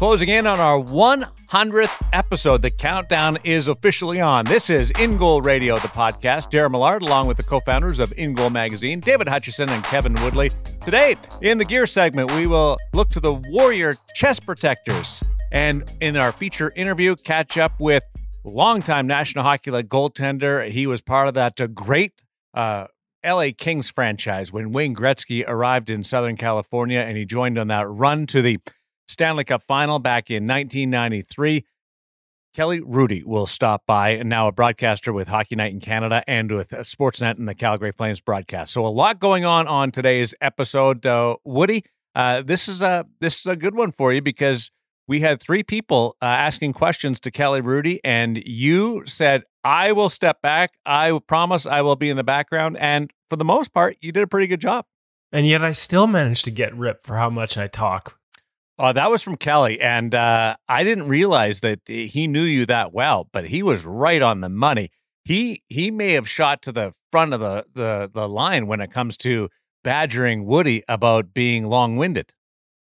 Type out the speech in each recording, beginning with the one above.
closing in on our 100th episode. The countdown is officially on. This is In Goal Radio, the podcast. Darren Millard, along with the co-founders of In Goal Magazine, David Hutchison and Kevin Woodley. Today, in the gear segment, we will look to the Warrior chest protectors. And in our feature interview, catch up with longtime National Hockey League goaltender. He was part of that great LA Kings franchise when Wayne Gretzky arrived in Southern California, and he joined on that run to the Stanley Cup final back in 1993. Kelly Hrudey will stop by, and now a broadcaster with Hockey Night in Canada and with Sportsnet and the Calgary Flames broadcast. So a lot going on today's episode. Woody, this is a good one for you because we had three people asking questions to Kelly Hrudey, and you said, I will step back. I promise I will be in the background. And for the most part, you did a pretty good job. And yet I still managed to get ripped for how much I talk. That was from Kelly, and I didn't realize that he knew you that well, but he was right on the money. He may have shot to the front of the line when it comes to badgering Woody about being long-winded.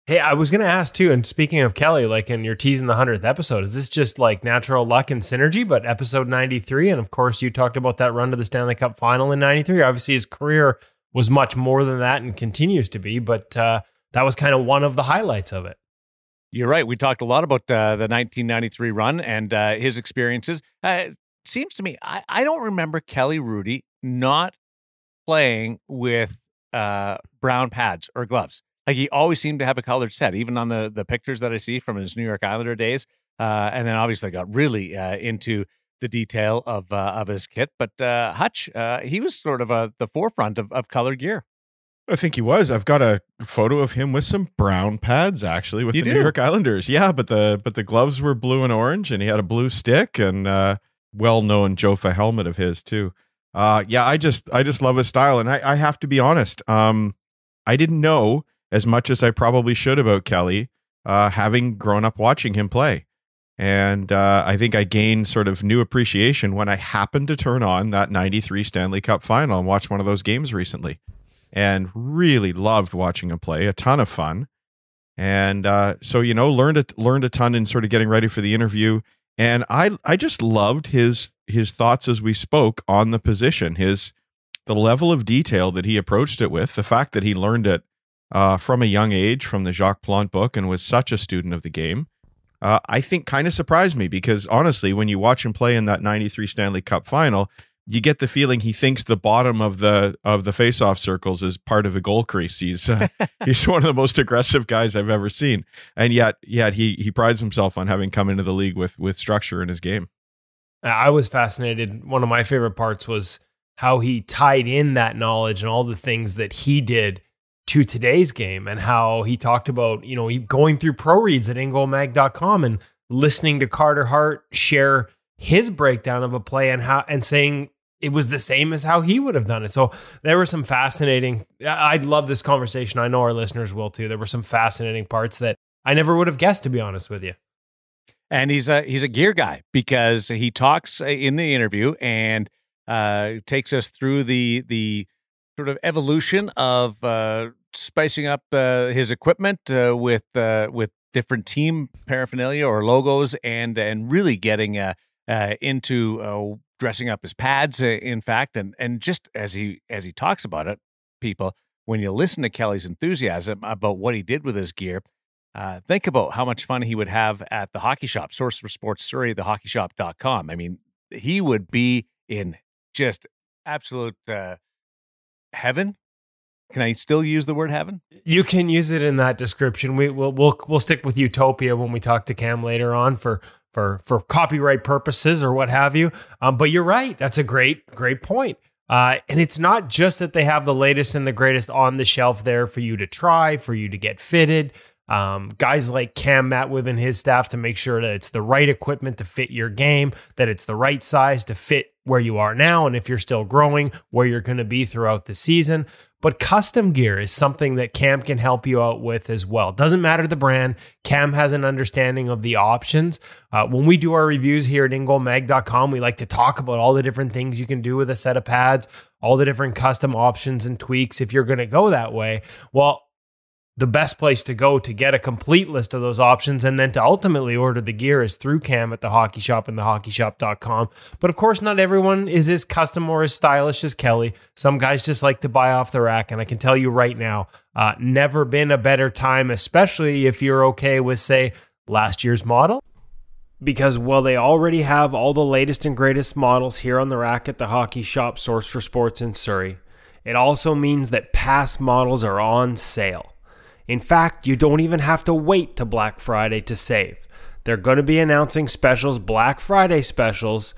Hey, I was going to ask too, and speaking of Kelly, like in your teasing the 100th episode, is this just like natural luck and synergy, but episode 93? And of course, you talked about that run to the Stanley Cup final in 93. Obviously, his career was much more than that and continues to be, but that was kind of one of the highlights of it. You're right. We talked a lot about the 1993 run and his experiences. It seems to me, I don't remember Kelly Hrudey not playing with brown pads or gloves. Like, he always seemed to have a colored set, even on the pictures that I see from his New York Islander days. And then obviously got really into the detail of his kit. But Hutch, he was sort of the forefront of colored gear. I think he was. I've got a photo of him with some brown pads, actually, with New York Islanders. Yeah, but the gloves were blue and orange, and he had a blue stick and well-known Jofa helmet of his too. I just love his style, and I have to be honest. I didn't know as much as I probably should about Kelly, having grown up watching him play. And I think I gained sort of new appreciation when I happened to turn on that 93 Stanley Cup final and watch one of those games recently. And really loved watching him play. A ton of fun. And so, learned a ton in sort of getting ready for the interview. And I just loved his thoughts as we spoke on the position, the level of detail that he approached it with, the fact that he learned it from a young age, from the Jacques Plante book, and was such a student of the game, I think kind of surprised me, because honestly, when you watch him play in that 93 Stanley Cup final, you get the feeling he thinks the bottom of the face-off circles is part of the goal crease. He's one of the most aggressive guys I've ever seen, and yet he prides himself on having come into the league with structure in his game. I was fascinated. One of my favorite parts was how he tied in that knowledge and all the things that he did to today's game, and how he talked about going through pro reads at ingoalmag.com and listening to Carter Hart share his breakdown of a play and saying it was the same as how he would have done it. So there were some fascinating, I'd love this conversation. I know our listeners will too. There were some fascinating parts that I never would have guessed, to be honest with you. And he's a gear guy, because he talks in the interview and takes us through the sort of evolution of spicing up his equipment with different team paraphernalia or logos, and really getting into dressing up his pads, in fact, and just as he talks about it, people, when you listen to Kelly's enthusiasm about what he did with his gear, think about how much fun he would have at the hockey shop. Source for Sports Surrey, thehockeyshop.com. I mean, he would be in just absolute heaven. Can I still use the word heaven? You can use it in that description. We'll stick with Utopia when we talk to Cam later on for copyright purposes or what have you. But you're right. That's a great point. And it's not just that they have the latest and the greatest on the shelf there for you to try, for you to get fitted. Guys like Cam met with and his staff to make sure that it's the right equipment to fit your game, that it's the right size to fit where you are now, and if you're still growing, where you're going to be throughout the season. But custom gear is something that Cam can help you out with as well. Doesn't matter the brand. Cam has an understanding of the options. When we do our reviews here at ingoalmag.com, we like to talk about all the different things you can do with a set of pads, all the different custom options and tweaks if you're going to go that way. Well, the best place to go to get a complete list of those options and then to ultimately order the gear is through Cam at the Hockey Shop and thehockeyshop.com. But of course, not everyone is as custom or as stylish as Kelly. Some guys just like to buy off the rack. And I can tell you right now, never been a better time, especially if you're okay with, say, last year's model. Because while they already have all the latest and greatest models here on the rack at the Hockey Shop, source for sports in Surrey, it also means that past models are on sale. In fact, you don't even have to wait to Black Friday to save. They're going to be announcing specials, Black Friday specials,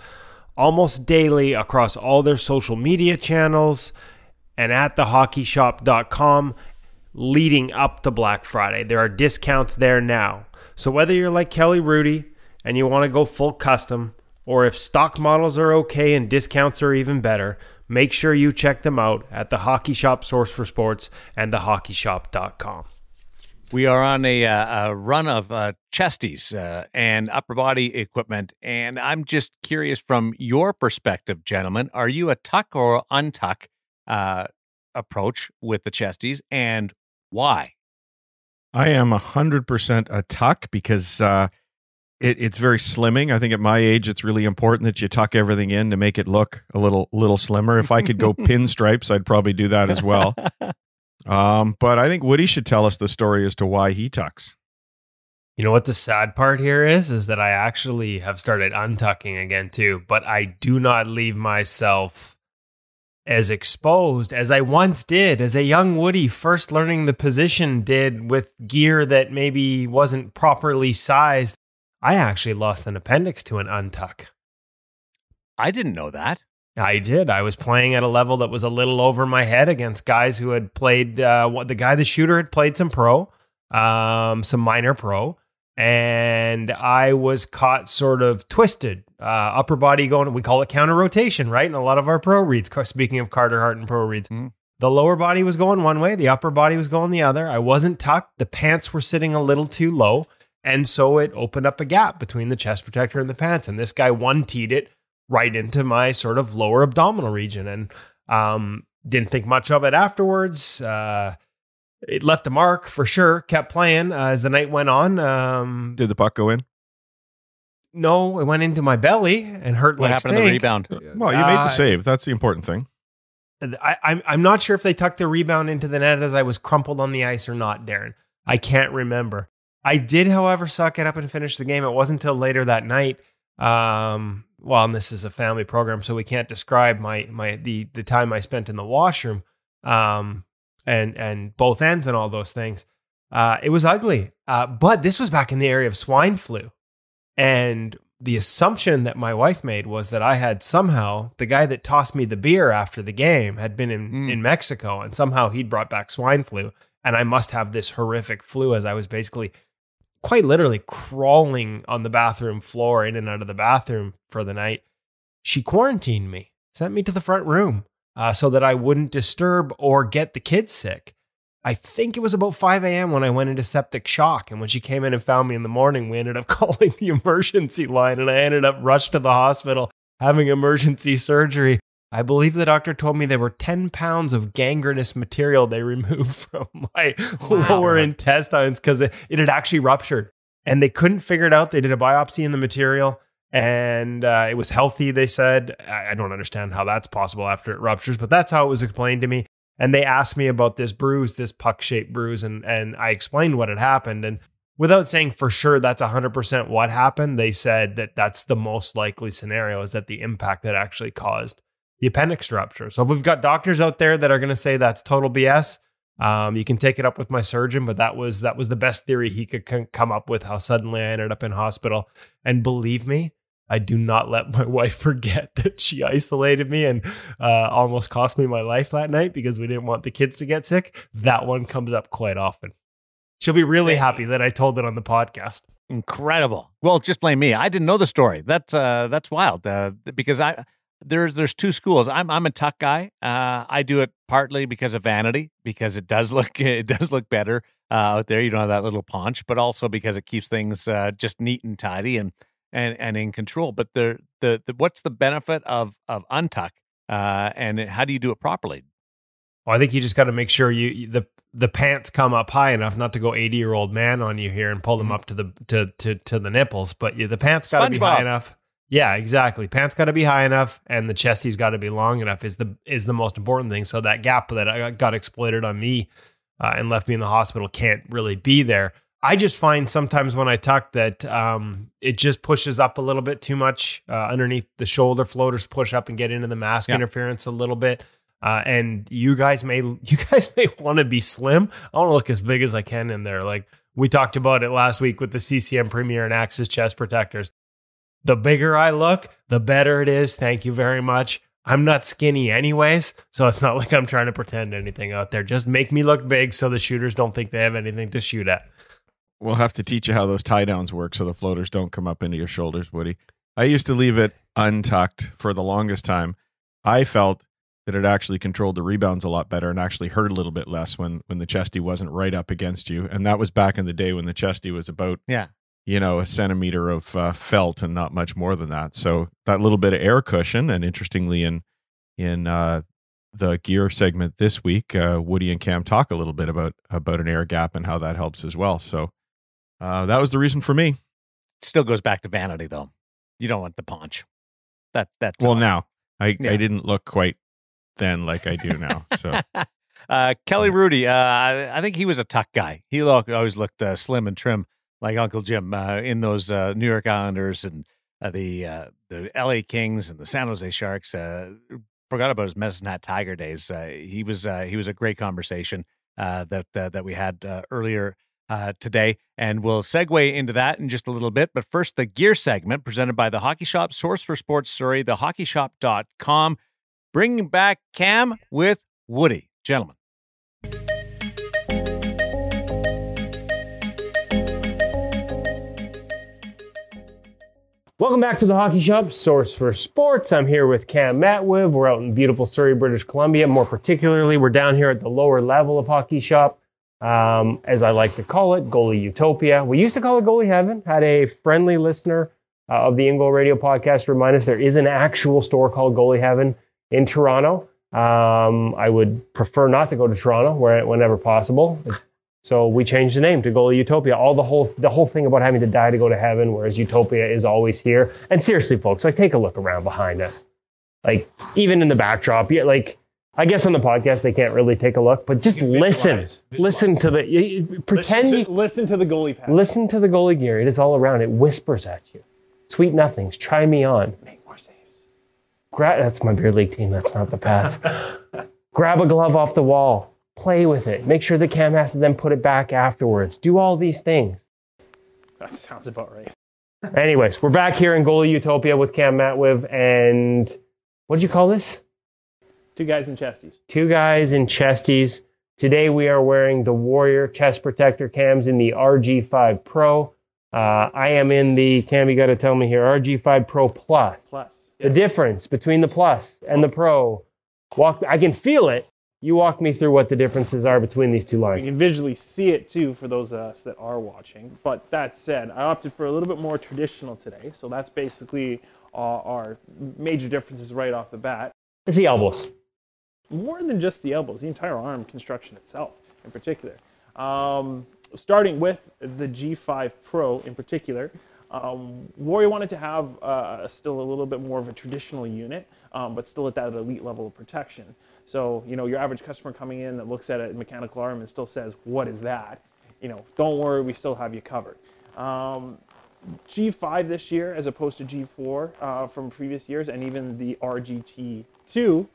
almost daily across all their social media channels and at thehockeyshop.com leading up to Black Friday. There are discounts there now. So whether you're like Kelly Hrudey and you want to go full custom, or if stock models are okay and discounts are even better, make sure you check them out at the Hockey Shop, source for sports, and thehockeyshop.com. We are on a run of chesties and upper body equipment, and I'm just curious from your perspective, gentlemen, are you a tuck or untuck approach with the chesties, and why? I am 100% a tuck because it's very slimming. I think at my age, it's really important that you tuck everything in to make it look a little slimmer. If I could go pinstripes, I'd probably do that as well. But I think Woody should tell us the story as to why he tucks. You know what the sad part here is that I actually have started untucking again too, but I do not leave myself as exposed as I once did, as a young Woody first learning the position did with gear that maybe wasn't properly sized. I actually lost an appendix to an untuck. I didn't know that. I did. I was playing at a level that was a little over my head against guys who had played, the shooter had played some pro, some minor pro, and I was caught sort of twisted, upper body going, we call it counter rotation, right? In a lot of our pro reads, speaking of Carter Hart and pro reads, the lower body was going one way, the upper body was going the other. I wasn't tucked. The pants were sitting a little too low. And so it opened up a gap between the chest protector and the pants. And this guy one-teed it right into my sort of lower abdominal region, and didn't think much of it afterwards. It left a mark for sure. Kept playing as the night went on. Did the puck go in? No, it went into my belly and hurt. What happened to the rebound? Well, you made the save. That's the important thing. I'm not sure if they tucked the rebound into the net as I was crumpled on the ice or not, Darren. I can't remember. I did, however, suck it up and finish the game. It wasn't until later that night. Well, and this is a family program, so we can't describe the time I spent in the washroom, and both ends and all those things. It was ugly. But this was back in the area of swine flu. And the assumption that my wife made was that I had somehow, the guy that tossed me the beer after the game had been in Mexico, and somehow he'd brought back swine flu. And I must have this horrific flu, as I was basically quite literally crawling on the bathroom floor in and out of the bathroom for the night. She quarantined me, sent me to the front room so that I wouldn't disturb or get the kids sick. I think it was about 5 a.m. when I went into septic shock. And when she came in and found me in the morning, we ended up calling the emergency line, and I ended up rushed to the hospital having emergency surgery. I believe the doctor told me there were 10 pounds of gangrenous material they removed from my lower intestines because it had actually ruptured. And they couldn't figure it out. They did a biopsy in the material, and it was healthy, they said. I don't understand how that's possible after it ruptures, but that's how it was explained to me. And they asked me about this bruise, this puck-shaped bruise, and I explained what had happened. And without saying for sure that's 100% what happened, they said that that's the most likely scenario, is that the impact that actually caused the appendix rupture. So if we've got doctors out there that are going to say that's total BS, you can take it up with my surgeon, but that was the best theory he could come up with, how suddenly I ended up in hospital. And believe me, I do not let my wife forget that she isolated me and almost cost me my life that night because we didn't want the kids to get sick. That one comes up quite often. She'll be really happy that I told it on the podcast. Incredible. Well, just blame me. I didn't know the story. That's wild because there's two schools. I'm a tuck guy. I do it partly because of vanity, because it does look better out there. You don't have that little paunch, but also because it keeps things just neat and tidy and in control. But the what's the benefit of untuck, and how do you do it properly? I think you just got to make sure the pants come up high enough not to go 80-year-old man on you here and pull them up to the nipples, but the pants got to be high enough. Yeah, exactly. Pants got to be high enough, and the chesties got to be long enough is the most important thing. So that gap that I got exploited on me and left me in the hospital can't really be there. I just find sometimes when I tuck that it just pushes up a little bit too much underneath the shoulder. Floaters push up and get into the mask interference a little bit. And you guys may want to be slim. I want to look as big as I can in there. Like we talked about it last week with the CCM Premier and Axis chest protectors. The bigger I look, the better it is. Thank you very much. I'm not skinny anyways, so it's not like I'm trying to pretend anything out there. Just make me look big so the shooters don't think they have anything to shoot at. We'll have to teach you how those tie downs work so the floaters don't come up into your shoulders, Woody. I used to leave it untucked for the longest time. I felt that it actually controlled the rebounds a lot better and actually hurt a little bit less when the chesty wasn't right up against you. And that was back in the day when the chesty was about a centimeter of felt and not much more than that. So that little bit of air cushion, and interestingly in the gear segment this week, Woody and Cam talk a little bit about an air gap and how that helps as well. So that was the reason for me. Still goes back to vanity, though. You don't want the paunch. That's well, now I didn't look quite then like I do now. So Kelly Hrudey, I think he was a tuck guy. He always looked slim and trim like Uncle Jim in those New York Islanders and the LA Kings and the San Jose Sharks. Forgot about his Medicine Hat Tiger days. He was a great conversation that we had earlier today, and we'll segue into that in just a little bit. But first, the gear segment presented by the Hockey Shop, source for sports Surrey, thehockeyshop.com. Bringing back Cam with Woody. Gentlemen. Welcome back to the Hockey Shop, source for sports. I'm here with Cam Matwiv. We're out in beautiful Surrey, British Columbia. More particularly, we're down here at the lower level of Hockey Shop, as I like to call it, Goalie Utopia. We used to call it Goalie Heaven. Had a friendly listener of the In Goal Radio podcast remind us there is an actual store called Goalie Heaven in Toronto. I would prefer not to go to Toronto whenever possible. So we changed the name to Goalie Utopia. The whole thing about having to die to go to heaven, whereas Utopia is always here. And seriously, folks, like take a look around behind us. Like even in the backdrop, I guess on the podcast they can't really take a look, but just listen. Listen to the listen to the goalie pad. Listen to the goalie gear. It is all around. It whispers at you. Sweet nothings. Try me on. Make more saves. That's my beer league team. That's not the Pats. Grab a glove off the wall. Play with it. Make sure the Cam has to then put it back afterwards. Do all these things. That sounds about right. Anyways, we're back here in Goalie Utopia with Cam Matwiv, and what did you call this? Two guys in chesties. Two guys in chesties. Today we are wearing the Warrior chest protector. Cam's in the RG5 Pro. I am in the, Cam, you got to tell me here, RG5 Pro Plus. Plus. The difference between the Plus and the Pro. I can feel it. You walk me through what the differences are between these two lines. You can visually see it too for those of us that are watching. But that said, I opted for a little bit more traditional today. So that's basically our major differences right off the bat. It's the elbows. More than just the elbows, the entire arm construction itself in particular. Starting with the G5 Pro in particular, Warrior wanted to have still a little bit more of a traditional unit, but still at that elite level of protection. So, your average customer coming in that looks at a mechanical arm and still says, what is that? Don't worry, we still have you covered. G5 this year, as opposed to G4 from previous years, and even the RGT2,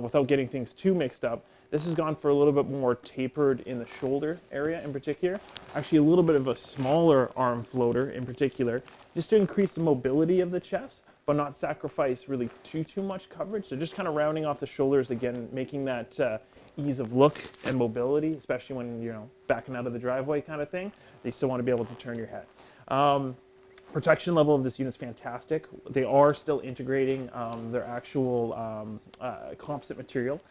without getting things too mixed up, this has gone for a little bit more tapered in the shoulder area in particular. Actually, a little bit of a smaller arm floater in particular, just to increase the mobility of the chest, but not sacrifice really too much coverage. So just kind of rounding off the shoulders again, making that ease of look and mobility, especially when backing out of the driveway kind of thing. They still want to be able to turn your head. Protection level of this unit is fantastic. They are still integrating their actual composite material.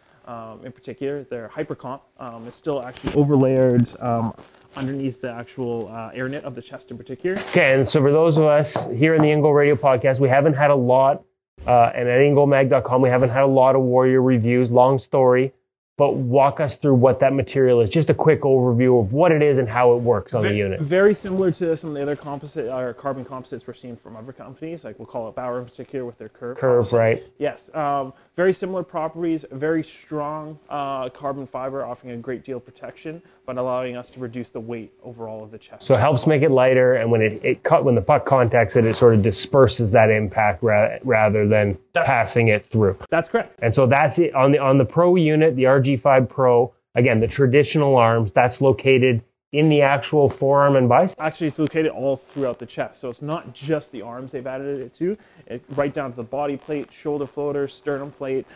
In particular, their hypercomp is still actually overlayered underneath the actual air knit of the chest in particular. Okay, and so for those of us here in the In Goal Radio podcast, we haven't had a lot, and at ingoalmag.com, we haven't had a lot of Warrior reviews. Long story. but walk us through what that material is. Just a quick overview of what it is and how it works on the unit. Very similar to some of the other composite or carbon composites we're seeing from other companies, like we'll call it Bauer in particular with their curve. Curve, right? Yes. Very similar properties, very strong carbon fiber, offering a great deal of protection, but allowing us to reduce the weight overall of the chest. So it helps make it lighter, and when when the puck contacts it, it sort of disperses that impact rather than passing it through. That's correct. And so that's it on the Pro unit, the RG5 Pro. Again, the traditional arms, that's located in the actual forearm and bicep? Actually, it's located all throughout the chest. So it's not just the arms they've added it to, right down to the body plate, shoulder floater, sternum plate,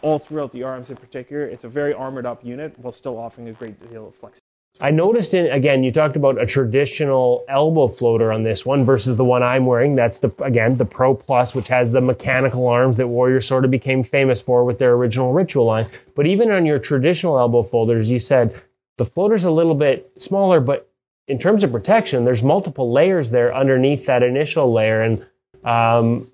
all throughout the arms in particular. It's a very armored up unit while still offering a great deal of flexibility. I noticed, again, you talked about a traditional elbow floater on this one versus the one I'm wearing. That's, the Pro Plus, which has the mechanical arms that Warrior sort of became famous for with their original Ritual line. But even on your traditional elbow folders, you said the floater's a little bit smaller, but in terms of protection, there's multiple layers there underneath that initial layer. And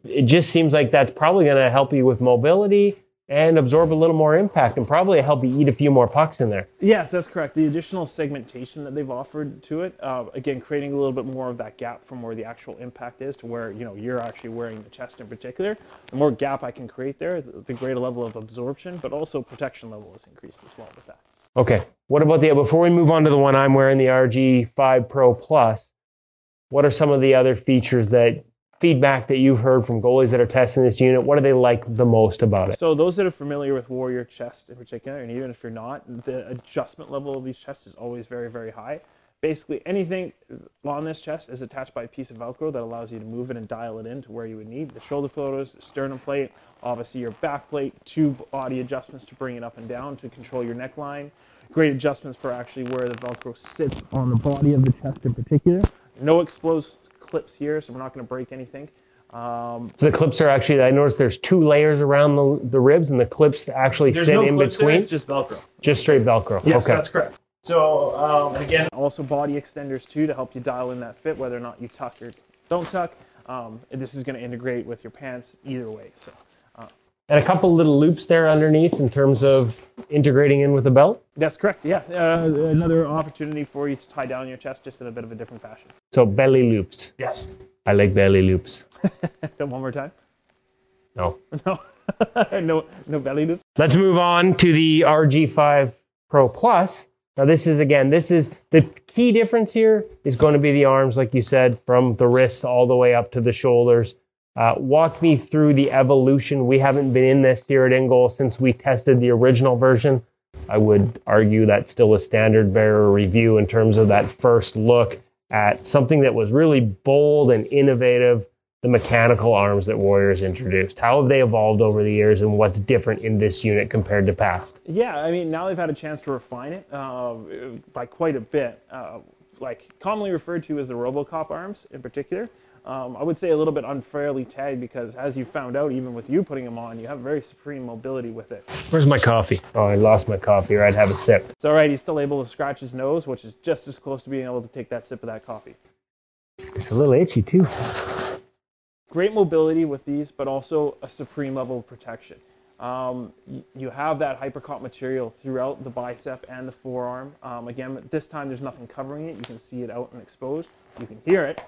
it just seems like that's probably going to help you with mobility and absorb a little more impact and probably help you eat a few more pucks in there. Yes, that's correct. The additional segmentation that they've offered to it, again, creating a little bit more of that gap from where the actual impact is to where, you know, you're actually wearing the chest in particular. The more gap I can create there, the greater level of absorption, but also protection level is increased as well with that. Okay. What about before we move on to the one I'm wearing, the RG5 Pro Plus, what are some of the other features feedback that you've heard from goalies that are testing this unit? What do they like the most about it? So those that are familiar with Warrior chest in particular, and even if you're not, the adjustment level of these chests is always very, very high. Basically, anything on this chest is attached by a piece of Velcro that allows you to move it and dial it in to where you would need. The shoulder floaters, the sternum plate, obviously your back plate, 2 body adjustments to bring it up and down to control your neckline. Great adjustments for actually where the Velcro sits on the body of the chest in particular. No exposed clips here, so we're not going to break anything. So the clips are actually, I noticed there's 2 layers around the ribs, and the clips actually sit in between. There, it's just Velcro. Just straight Velcro. Yes, okay. That's correct. So again, also body extenders too to help you dial in that fit, whether or not you tuck or don't tuck. This is going to integrate with your pants either way. So. And a couple little loops there underneath in terms of integrating in with the belt? That's correct, yeah. Another opportunity for you to tie down your chest just in a bit of a different fashion. So belly loops. Yes. I like belly loops. One more time? No. No belly loops? Let's move on to the RG5 Pro Plus. Now this is the key difference here is going to be the arms, like you said, from the wrists all the way up to the shoulders. Walk me through the evolution. We haven't been in this here at InGoal since we tested the original version. I would argue that's still a standard bearer review in terms of that first look at something that was really bold and innovative, the mechanical arms that Warriors introduced. How have they evolved over the years, and what's different in this unit compared to past? Yeah, I mean, now they've had a chance to refine it by quite a bit. Like commonly referred to as the RoboCop arms in particular. I would say a little bit unfairly tagged because, as you found out, even with you putting them on, you have very supreme mobility with it. Where's my coffee? Oh, I lost my coffee, or I'd have a sip. It's all right. He's still able to scratch his nose, which is just as close to being able to take that sip of that coffee. It's a little itchy, too. Great mobility with these, but also a supreme level of protection. You have that hypercop material throughout the bicep and the forearm. Again, this time there's nothing covering it. You can see it out and exposed. You can hear it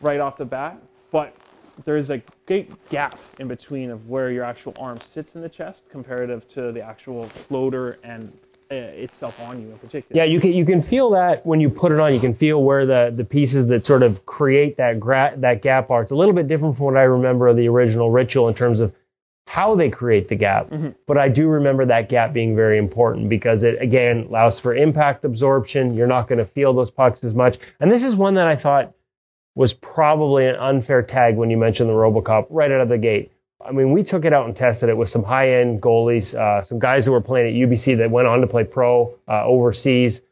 right off the bat, but there's a great gap in between of where your actual arm sits in the chest comparative to the actual floater and itself on you in particular. Yeah, you can feel that when you put it on. You can feel where the pieces that sort of create that gap are. It's a little bit different from what I remember of the original Ritual in terms of how they create the gap. Mm-hmm. But I do remember that gap being very important because it, again, allows for impact absorption. You're not going to feel those pucks as much. And this is one that I thought was probably an unfair tag when you mentioned the RoboCop right out of the gate. I mean, we took it out and tested it with some high-end goalies, some guys who were playing at UBC that went on to play pro overseas,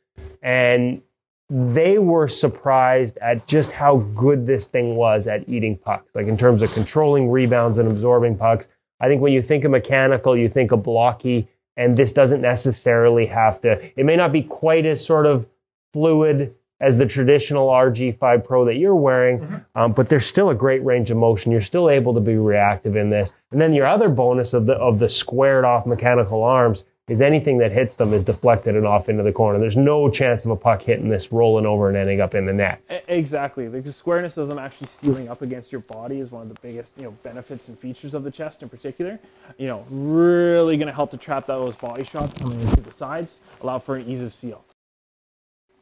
and they were surprised at just how good this thing was at eating pucks, like in terms of controlling rebounds and absorbing pucks. I think when you think of mechanical, you think of blocky, and this doesn't necessarily have to. It may not be quite as sort of fluid as the traditional RG5 Pro that you're wearing, but there's still a great range of motion. You're still able to be reactive in this. And then your other bonus of the squared off mechanical arms, is anything that hits them is deflected and off into the corner. There's no chance of a puck hitting this, rolling over and ending up in the net. Exactly. The squareness of them actually sealing up against your body is one of the biggest, benefits and features of the chest in particular. Really going to help to trap those body shots coming into the sides, allow for an ease of seal.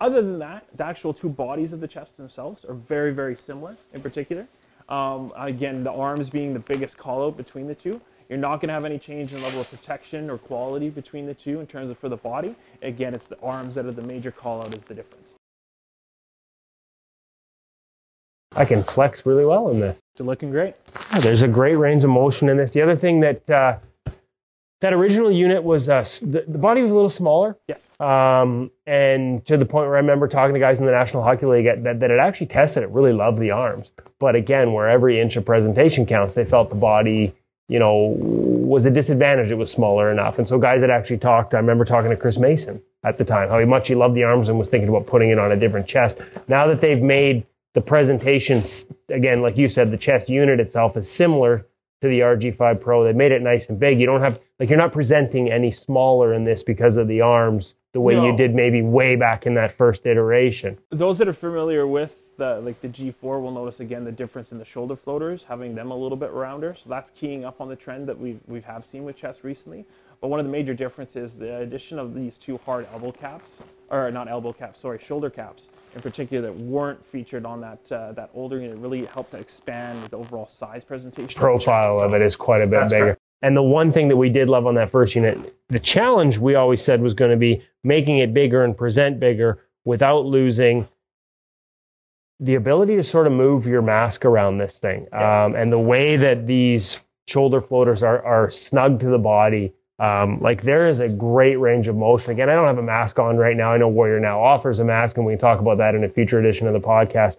Other than that, the actual two bodies of the chest themselves are very, very similar in particular. Again, the arms being the biggest call out between the two. You're not going to have any change in level of protection or quality between the two in terms of for the body. Again, it's the arms that are the major call out is the difference. I can flex really well in this. They're looking great. Yeah, there's a great range of motion in this. The other thing that that original unit was the body was a little smaller. Yes. And to the point where I remember talking to guys in the National Hockey League that it actually tested it, really loved the arms. But again, where every inch of presentation counts, they felt the body, was a disadvantage. It was smaller enough. And so guys that actually talked, I remember talking to Chris Mason at the time, how much he loved the arms and was thinking about putting it on a different chest. Now that they've made the presentation, again, like you said, the chest unit itself is similar to the RG5 Pro. They made it nice and big. You don't have, you're not presenting any smaller in this because of the arms the way you did maybe way back in that first iteration. Those that are familiar with the G4 will notice again the difference in the shoulder floaters, having them a little bit rounder. So that's keying up on the trend that we have seen with chest recently. But one of the major differences is the addition of these two hard elbow caps, or not elbow caps, sorry, shoulder caps in particular that weren't featured on that older unit. Really helped to expand the overall size presentation. Profile of it is quite a bit bigger. Right. And the one thing that we did love on that first unit, the challenge we always said was going to be making it bigger and present bigger without losing the ability to sort of move your mask around this thing. And the way that these shoulder floaters are snug to the body, there is a great range of motion. Again, I don't have a mask on right now. I know Warrior now offers a mask, and we can talk about that in a future edition of the podcast.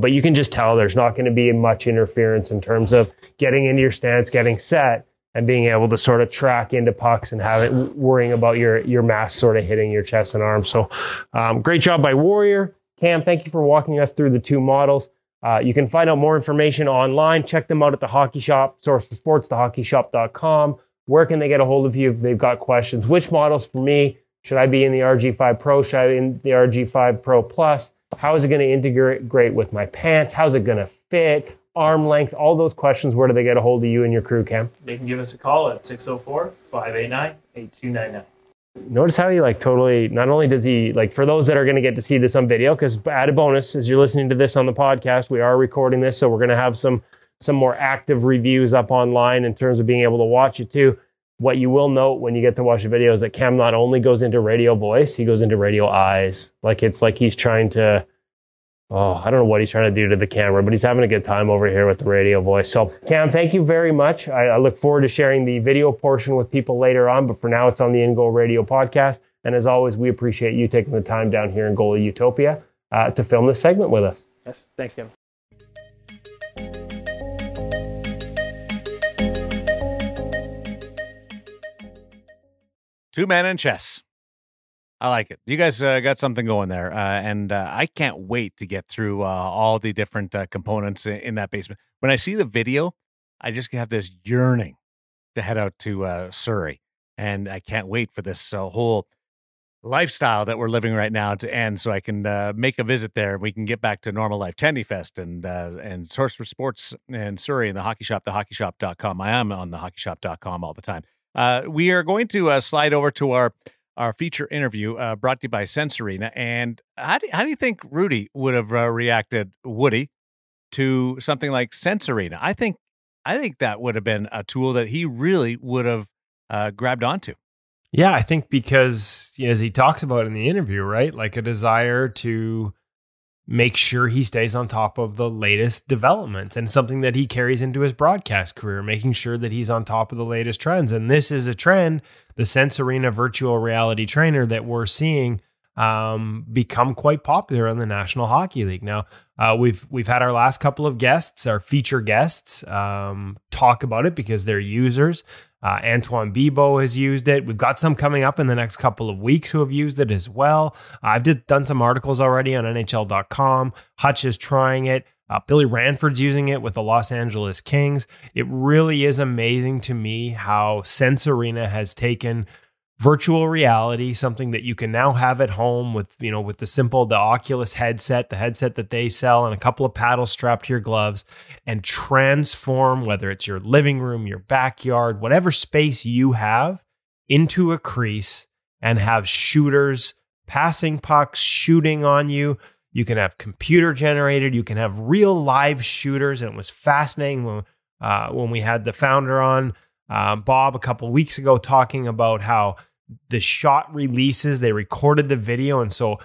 But you can just tell there's not going to be much interference in terms of getting into your stance, getting set, and being able to sort of track into pucks and have it worrying about your mask sort of hitting your chest and arms. So great job by Warrior. Cam, thank you for walking us through the two models. You can find out more information online. Check them out at the Hockey Shop, Source for Sports, thehockeyshop.com. Where can they get a hold of you if they've got questions? Which models for me? Should I be in the RG5 Pro? Should I be in the RG5 Pro Plus? How is it going to integrate with my pants? How's it going to fit? Arm length? All those questions. Where do they get a hold of you and your crew, Cam? They can give us a call at 604-589-8299. Notice how he totally, not only does he, for those that are going to get to see this on video, because added bonus, as you're listening to this on the podcast, we are recording this, so we're going to have some more active reviews up online in terms of being able to watch it too. What you will note when you get to watch the video is that Cam not only goes into radio voice, he goes into radio eyes. It's like he's trying to, I don't know what he's trying to do to the camera, but he's having a good time over here with the radio voice. So Cam, thank you very much. I look forward to sharing the video portion with people later on, but for now it's on the In Goal Radio podcast. And as always, we appreciate you taking the time down here in Goalie Utopia to film this segment with us. Yes, thanks, Kevin. Two men in chess. I like it. You guys got something going there. And I can't wait to get through all the different components in that basement. When I see the video, I just have this yearning to head out to Surrey. And I can't wait for this whole lifestyle that we're living right now to end so I can make a visit there. We can get back to normal life. Tendy Fest and Source for Sports in Surrey and the Hockey Shop, thehockeyshop.com. I am on thehockeyshop.com all the time. We are going to slide over to our feature interview brought to you by Sensorina. And how do you think Hrudey would have reacted, Woody, to something like Sensorina? I think that would have been a tool that he really would have grabbed onto. Yeah, I think because as he talks about in the interview, right, a desire to make sure he stays on top of the latest developments and something that he carries into his broadcast career, making sure that he's on top of the latest trends. And this is a trend, the Sensorina virtual reality trainer that we're seeing become quite popular in the National Hockey League. Now, we've had our last couple of guests, our feature guests, talk about it because they're users. Antoine Bibeau has used it. We've got some coming up in the next couple of weeks who have used it as well. I've done some articles already on NHL.com. Hutch is trying it. Billy Ranford's using it with the Los Angeles Kings. It really is amazing to me how Sensorina has taken virtual reality, something that you can now have at home with, with the Oculus headset, the headset that they sell, and a couple of paddles strapped to your gloves, and transform, whether it's your living room, your backyard, whatever space you have, into a crease, and have shooters passing pucks, shooting on you. You can have computer generated, you can have real live shooters. And it was fascinating when we had the founder on, Bob, a couple of weeks ago, talking about how the shot releases, they recorded the video. And so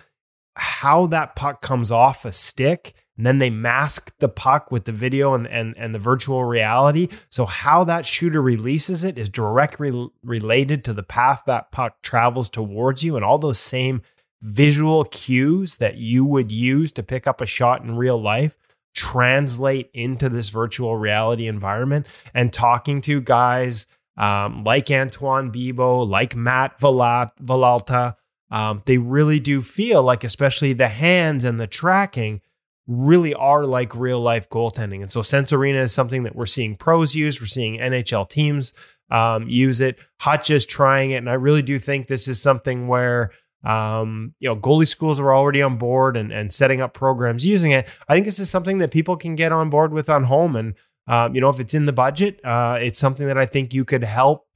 how that puck comes off a stick, and then they mask the puck with the video and the virtual reality. So how that shooter releases it is directly related to the path that puck travels towards you, and all those same visual cues that you would use to pick up a shot in real life translate into this virtual reality environment. And talking to guys like Antoine Bibeau, like Matt Villalta, they really do feel like, especially the hands and the tracking, really are like real life goaltending. And so Sense Arena is something that we're seeing pros use. We're seeing NHL teams use it. Hutch is trying it. And I really do think this is something where goalie schools are already on board and setting up programs using it. I think this is something that people can get on board with on home. And, if it's in the budget, it's something that I think you could help,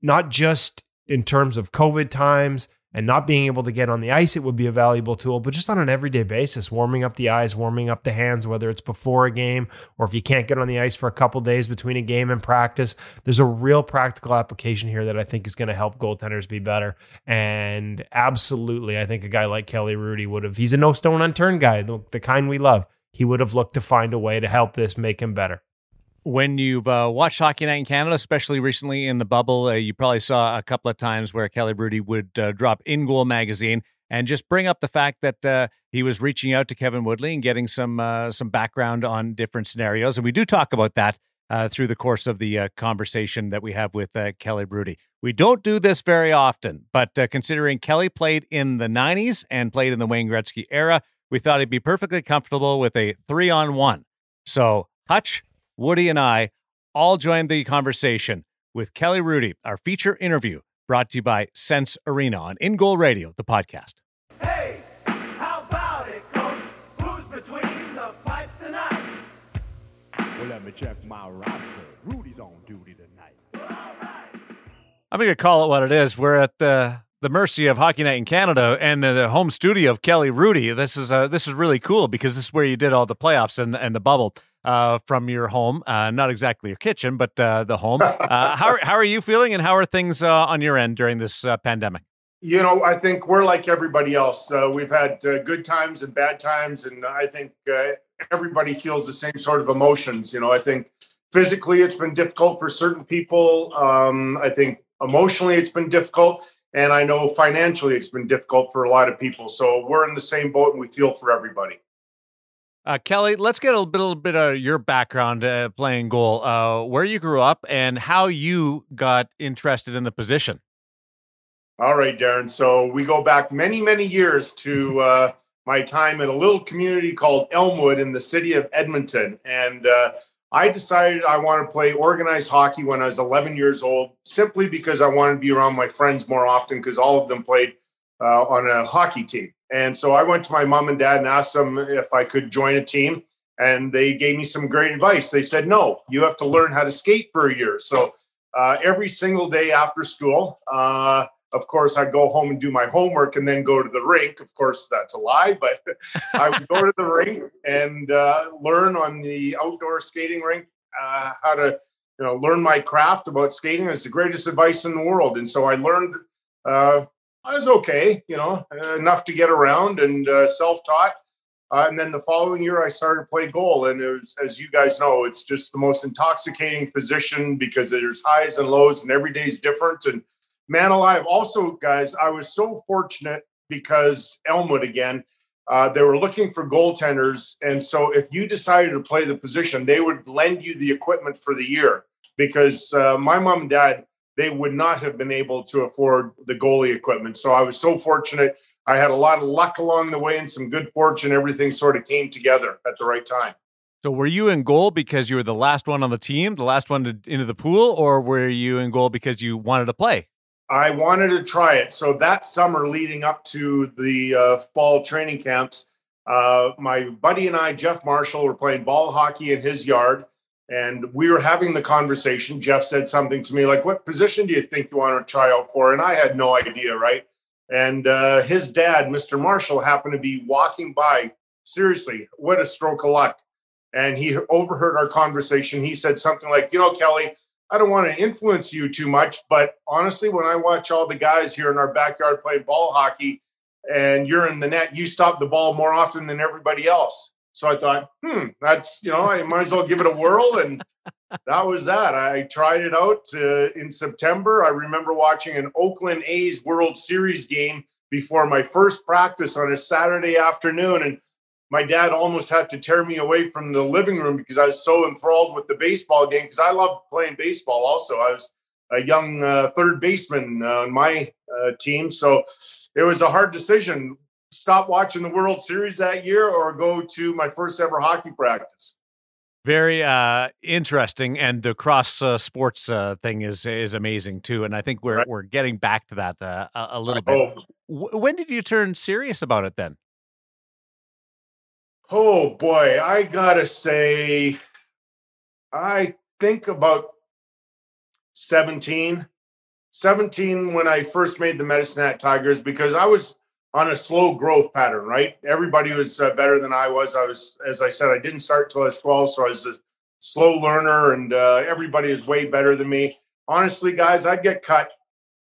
not just in terms of COVID times and not being able to get on the ice. It would be a valuable tool, but just on an everyday basis, warming up the eyes, warming up the hands, whether it's before a game or if you can't get on the ice for a couple days between a game and practice. There's a real practical application here that I think is going to help goaltenders be better. And absolutely, I think a guy like Kelly Hrudey he's a no stone unturned guy, the kind we love. He would have looked to find a way to help this make him better. When you've watched Hockey Night in Canada, especially recently in the bubble, you probably saw a couple of times where Kelly Hrudey would drop In Goal magazine and just bring up the fact that he was reaching out to Kevin Woodley and getting some background on different scenarios. And we do talk about that through the course of the conversation that we have with Kelly Hrudey. We don't do this very often, but considering Kelly played in the 90s and played in the Wayne Gretzky era, we thought he'd be perfectly comfortable with a 3-on-1. So Hutch, Woody, and I all joined the conversation with Kelly Hrudey, our feature interview brought to you by Sense Arena on In Goal Radio, the podcast. Hey, how about it, Coach? Who's between the pipes tonight? Well, let me check my roster. Rudy's on duty tonight. I'm going to call it what it is. We're at the mercy of Hockey Night in Canada and the home studio of Kelly Hrudey. This is really cool because this is where you did all the playoffs and the bubble. From your home, not exactly your kitchen, but the home. How are you feeling, and how are things on your end during this pandemic? I think we're like everybody else. We've had good times and bad times, and I think everybody feels the same sort of emotions. I think physically it's been difficult for certain people. I think emotionally it's been difficult, and I know financially it's been difficult for a lot of people. So we're in the same boat, and we feel for everybody. Kelly, let's get a little bit of your background playing goal, where you grew up and how you got interested in the position. All right, Darren. So we go back many, many years to my time in a little community called Elmwood in the city of Edmonton. And I decided I wanted to play organized hockey when I was 11 years old, simply because I wanted to be around my friends more often because all of them played on a hockey team. And so I went to my mom and dad and asked them if I could join a team. And they gave me some great advice. They said, no, you have to learn how to skate for a year. So every single day after school, of course, I'd go home and do my homework and then go to the rink. Of course, that's a lie, but I would go to the rink and learn on the outdoor skating rink how to learn my craft about skating. It's the greatest advice in the world. And so I learned I was okay, enough to get around and self-taught. And then the following year, I started to play goal. And it was, as you guys know, it's just the most intoxicating position because there's highs and lows and every day is different. And man alive, also, guys, I was so fortunate because Elmwood, again, they were looking for goaltenders. And so if you decided to play the position, they would lend you the equipment for the year because my mom and dad, they would not have been able to afford the goalie equipment. So I was so fortunate. I had a lot of luck along the way and some good fortune. Everything sort of came together at the right time. So were you in goal because you were the last one on the team, the last one into the pool, or were you in goal because you wanted to play? I wanted to try it. So that summer leading up to the fall training camps, my buddy and I, Jeff Marshall, were playing ball hockey in his yard. And we were having the conversation. Jeff said something to me like, what position do you think you want to try out for? And I had no idea, right? And his dad, Mr. Marshall, happened to be walking by. Seriously, what a stroke of luck. And he overheard our conversation. He said something like, Kelly, I don't want to influence you too much, but honestly, when I watch all the guys here in our backyard play ball hockey and you're in the net, you stop the ball more often than everybody else. So I thought, that's, I might as well give it a whirl. And that was that. I tried it out in September. I remember watching an Oakland A's World Series game before my first practice on a Saturday afternoon. And my dad almost had to tear me away from the living room because I was so enthralled with the baseball game, because I loved playing baseball also. I was a young third baseman on my team. So it was a hard decision. Stop watching the World Series that year or go to my first ever hockey practice. Very interesting, and the cross sports thing is amazing too. And I think we're getting back to that a little bit. When did you turn serious about it then? Oh boy, I gotta say, I think about 17 when I first made the Medicine Hat Tigers, because I was on a slow growth pattern, right? Everybody was better than I was. As I said, I didn't start till I was 12, so I was a slow learner, and everybody is way better than me. Honestly, guys, I'd get cut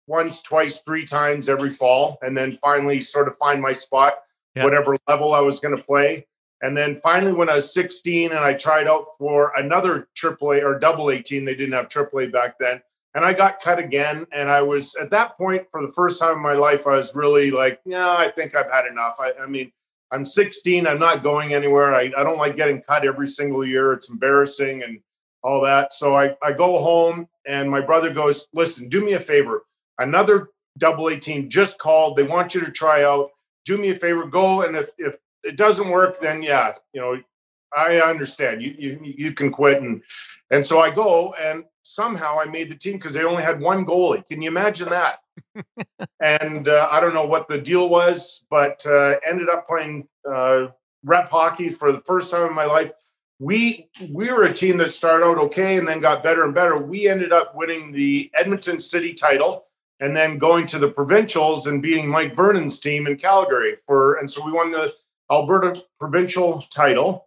once, twice, 3 times every fall, and then finally sort of find my spot, whatever level I was going to play. And then finally, when I was 16 and I tried out for another AAA or double 18, they didn't have AAA back then. And I got cut again. And I was at that point, for the first time in my life, I was really like, I think I've had enough. I mean, I'm 16. I'm not going anywhere. I don't like getting cut every single year. It's embarrassing and all that. So I go home and my brother goes, listen, do me a favor. Another double 18 just called. They want you to try out. Do me a favor. Go. And if it doesn't work, then I understand. You can quit. And so I go, and somehow I made the team because they only had one goalie. Can you imagine that? And I don't know what the deal was, but ended up playing rep hockey for the first time in my life. We were a team that started out okay and then got better and better. We ended up winning the Edmonton City title and then going to the provincials and beating Mike Vernon's team in Calgary and so we won the Alberta provincial title.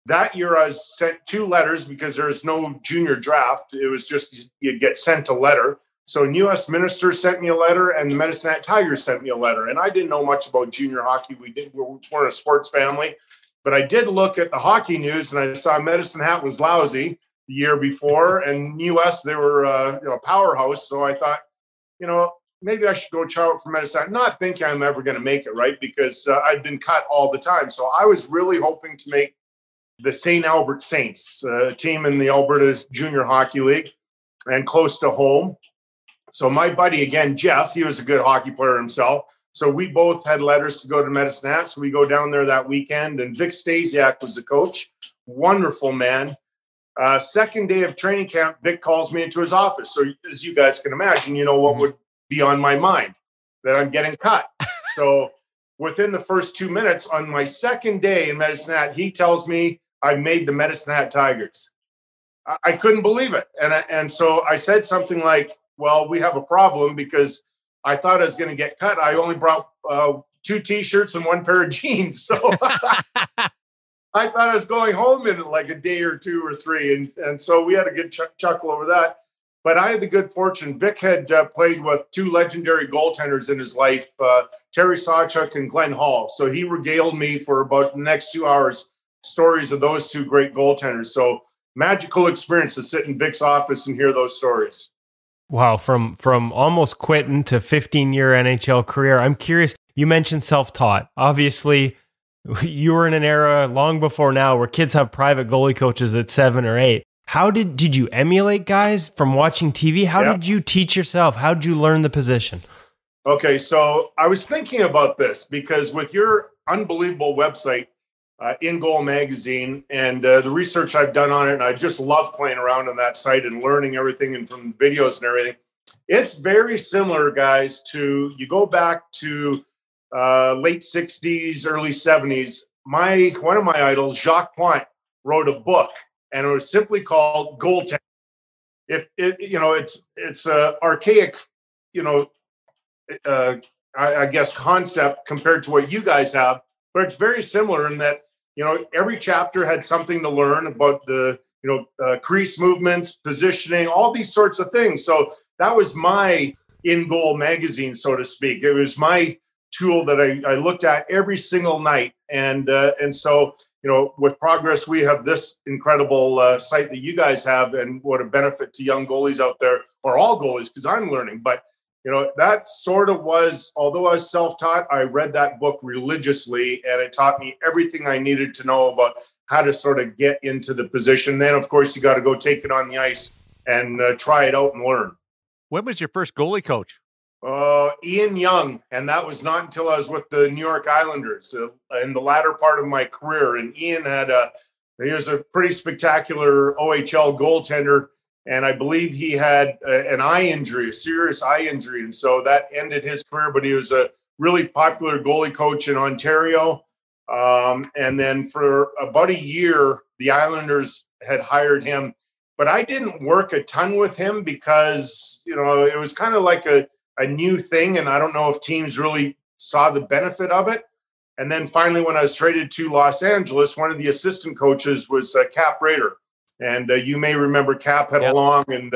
That year I was sent 2 letters because there's no junior draft. It was just you'd get sent a letter. So U.S. Minister sent me a letter and the Medicine Hat Tigers sent me a letter. And I didn't know much about junior hockey. We weren't a sports family. But I did look at the hockey news and I saw Medicine Hat was lousy the year before. And U.S., they were a powerhouse. So I thought, maybe I should go try out for Medicine Hat, not thinking I'm ever going to make it, right? Because I'd been cut all the time. So I was really hoping to make the St. Albert Saints, a team in the Alberta Junior Hockey League and close to home. So my buddy, again, Jeff, he was a good hockey player himself. So we both had letters to go to Medicine Hat. So we go down there that weekend, and Vic Stasiak was the coach. Wonderful man. Second day of training camp, Vic calls me into his office. So as you guys can imagine, what would be on my mind, that I'm getting cut. So within the first 2 minutes on my second day in Medicine Hat, he tells me I made the Medicine Hat Tigers. I couldn't believe it. And so I said something like, well, we have a problem because I thought I was going to get cut. I only brought 2 T-shirts and 1 pair of jeans. So I thought I was going home in like a day or 2 or 3. And so we had a good chuckle over that. But I had the good fortune. Vic had played with 2 legendary goaltenders in his life, Terry Sawchuk and Glenn Hall. So he regaled me for about the next 2 hours, stories of those 2 great goaltenders. So magical experience to sit in Vic's office and hear those stories. Wow, from almost quitting to 15-year NHL career. I'm curious, you mentioned self-taught. Obviously, you were in an era long before now where kids have private goalie coaches at 7 or 8. How did you emulate guys from watching TV? How did you teach yourself? How did you learn the position? Okay, so I was thinking about this because with your unbelievable website, In Goal Magazine, and the research I've done on it, and I just love playing around on that site and learning everything and from videos and everything. it's very similar, guys, to you go back to late 60s, early 70s. One of my idols, Jacques Pointe, wrote a book, and it was simply called Goaltending. If it, it's a archaic, I guess concept compared to what you guys have, but it's very similar in that every chapter had something to learn about the crease movements, positioning, all these sorts of things. So that was my in goal magazine, so to speak. It was my tool that I looked at every single night, and so with Progress, we have this incredible site that you guys have, and what a benefit to young goalies out there, or all goalies, because I'm learning. But that sort of was, although I was self-taught, I read that book religiously, and it taught me everything I needed to know about how to sort of get into the position. Then, of course, you got to go take it on the ice and try it out and learn. When was your first goalie coach? Ian Young, and that was not until I was with the New York Islanders in the latter part of my career. And Ian he was a pretty spectacular OHL goaltender, and I believe he had an eye injury, a serious eye injury, and so that ended his career. But he was a really popular goalie coach in Ontario. And then for about a year, the Islanders had hired him, but I didn't work a ton with him because, it was kind of like a new thing. And I don't know if teams really saw the benefit of it. And then finally, when I was traded to Los Angeles, one of the assistant coaches was Cap Rader. And you may remember Cap had a long and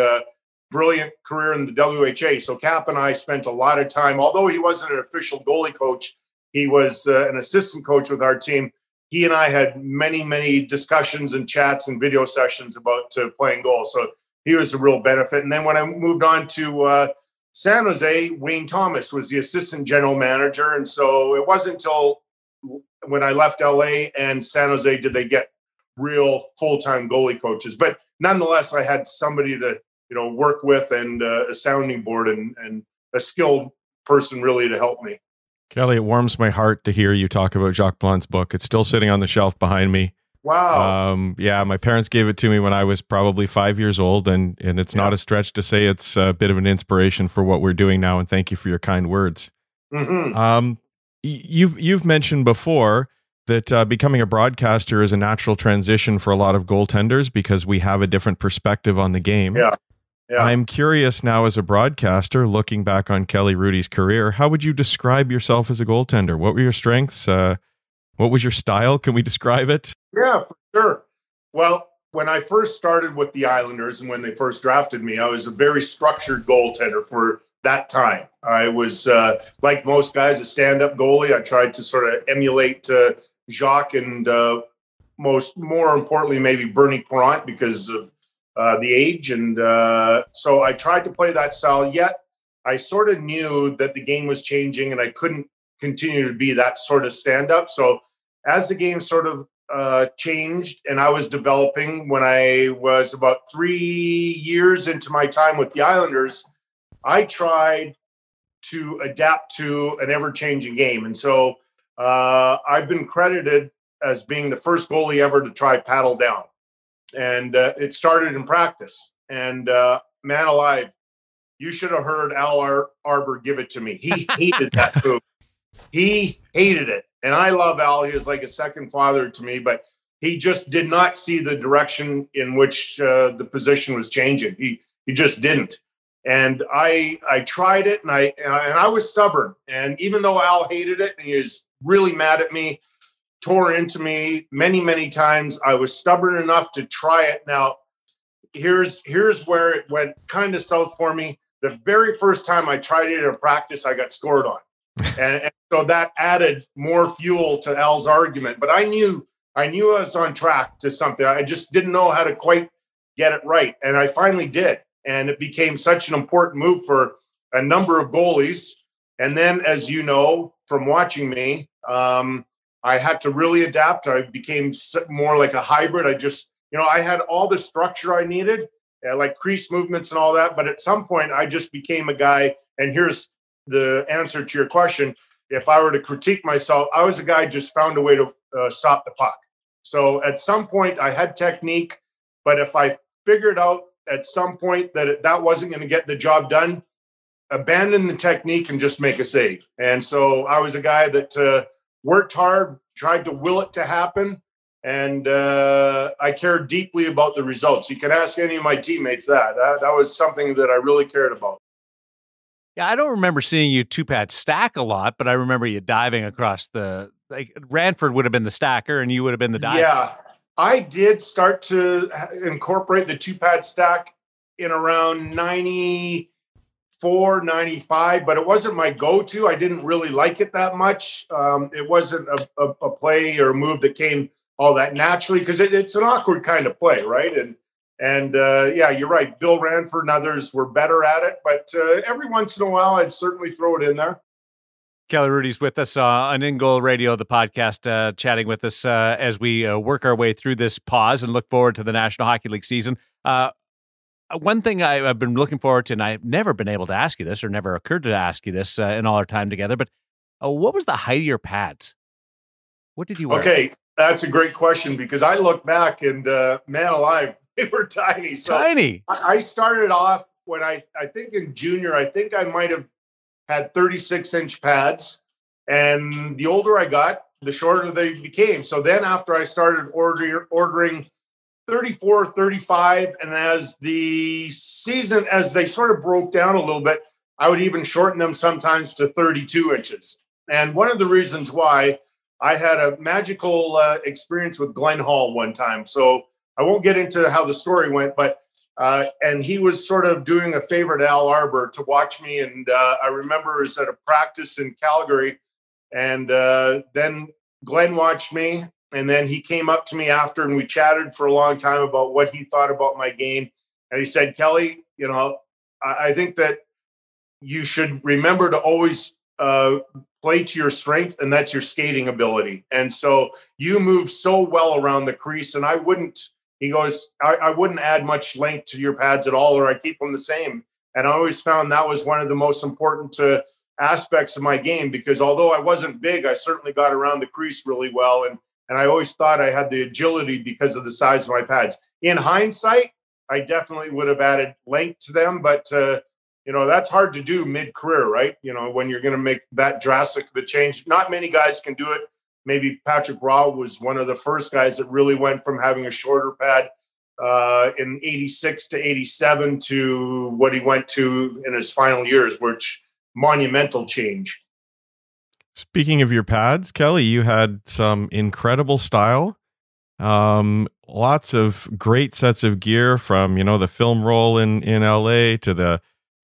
brilliant career in the WHA. So Cap and I spent a lot of time, although he wasn't an official goalie coach, he was an assistant coach with our team. He and I had many, many discussions and chats and video sessions about playing goal. So he was a real benefit. And then when I moved on to San Jose, Wayne Thomas was the assistant general manager. And so it wasn't until when I left LA and San Jose did they get real full-time goalie coaches. But nonetheless, I had somebody to, work with, and a sounding board and a skilled person really to help me. Kelly, it warms my heart to hear you talk about Jacques Blond's book. It's still sitting on the shelf behind me. Wow. Yeah, my parents gave it to me when I was probably 5 years old, and it's not a stretch to say it's a bit of an inspiration for what we're doing now, and thank you for your kind words. Mm-hmm. You've mentioned before that becoming a broadcaster is a natural transition for a lot of goaltenders because we have a different perspective on the game. Yeah. I'm curious now, as a broadcaster, looking back on Kelly Hrudey's career, how would you describe yourself as a goaltender? What were your strengths? What was your style? Can we describe it? Yeah, for sure. Well, when I first started with the Islanders and when they first drafted me, I was a very structured goaltender for that time. I was, like most guys, a stand-up goalie. I tried to sort of emulate Jacques and more importantly, maybe Bernie Parent because of the age. And so I tried to play that style, yet I sort of knew that the game was changing and I couldn't continue to be that sort of stand-up. So as the game sort of changed and I was developing, when I was about 3 years into my time with the Islanders, I tried to adapt to an ever-changing game. And so I've been credited as being the first goalie ever to try paddle down. And it started in practice. And man alive, you should have heard Al Arbor give it to me. He hated that move. He hated it. And I love Al. He was like a second father to me, but he just did not see the direction in which the position was changing. He just didn't. And I tried it, and I was stubborn. And even though Al hated it and he was really mad at me, tore into me many, many times, I was stubborn enough to try it. Now, here's where it went kind of south for me. The very first time I tried it in practice, I got scored on. And so that added more fuel to Al's argument. But I knew I was on track to something. I just didn't know how to quite get it right. And I finally did. And it became such an important move for a number of goalies. And then, as you know, from watching me, I had to really adapt. I became more like a hybrid. I had all the structure I needed, like crease movements and all that. But at some point, I just became a guy. And here's the answer to your question. If I were to critique myself, I was a guy who just found a way to stop the puck. So at some point, I had technique. But if I figured out at some point that wasn't going to get the job done, abandon the technique and just make a save. And so I was a guy that worked hard, tried to will it to happen, and I cared deeply about the results. You can ask any of my teammates that was something that I really cared about. Yeah, I don't remember seeing you two-pad stack a lot, but I remember you diving across Ranford would have been the stacker and you would have been the diver. Yeah, I did start to incorporate the two-pad stack in around 94, 95, but it wasn't my go-to. I didn't really like it that much. It wasn't a play or a move that came all that naturally because it's an awkward kind of play, right? And yeah, you're right. Bill Ranford and others were better at it, but every once in a while, I'd certainly throw it in there. Kelly Hrudey's with us on In Goal Radio, the podcast, chatting with us as we work our way through this pause and look forward to the National Hockey League season. One thing I've been looking forward to, and I've never been able to ask you this or never occurred to ask you this in all our time together, but what was the height of your pads? What did you wear? Okay, that's a great question because I look back and man alive, they were tiny. So tiny. I started off when I think in junior, I think I might have had 36-inch pads. And the older I got, the shorter they became. So then after I started ordering 34, 35, and as they sort of broke down a little bit, I would even shorten them sometimes to 32 inches. And one of the reasons why, I had a magical experience with Glenn Hall one time. So I won't get into how the story went, but and he was sort of doing a favor to Al Arbor to watch me. And I remember it was at a practice in Calgary. And then Glenn watched me. And then he came up to me after and we chatted for a long time about what he thought about my game. And he said, Kelly, I think that you should remember to always play to your strength, and that's your skating ability. And so you move so well around the crease, and I wouldn't add much length to your pads at all, or I keep them the same. And I always found that was one of the most important aspects of my game, because although I wasn't big, I certainly got around the crease really well. And I always thought I had the agility because of the size of my pads. In hindsight, I definitely would have added length to them, but that's hard to do mid-career, right? When you're going to make that drastic of a change. Not many guys can do it. Maybe Patrick Raw was one of the first guys that really went from having a shorter pad in 86 to 87 to what he went to in his final years, which monumental change. Speaking of your pads, Kelly, you had some incredible style. Lots of great sets of gear from, the film roll in LA to the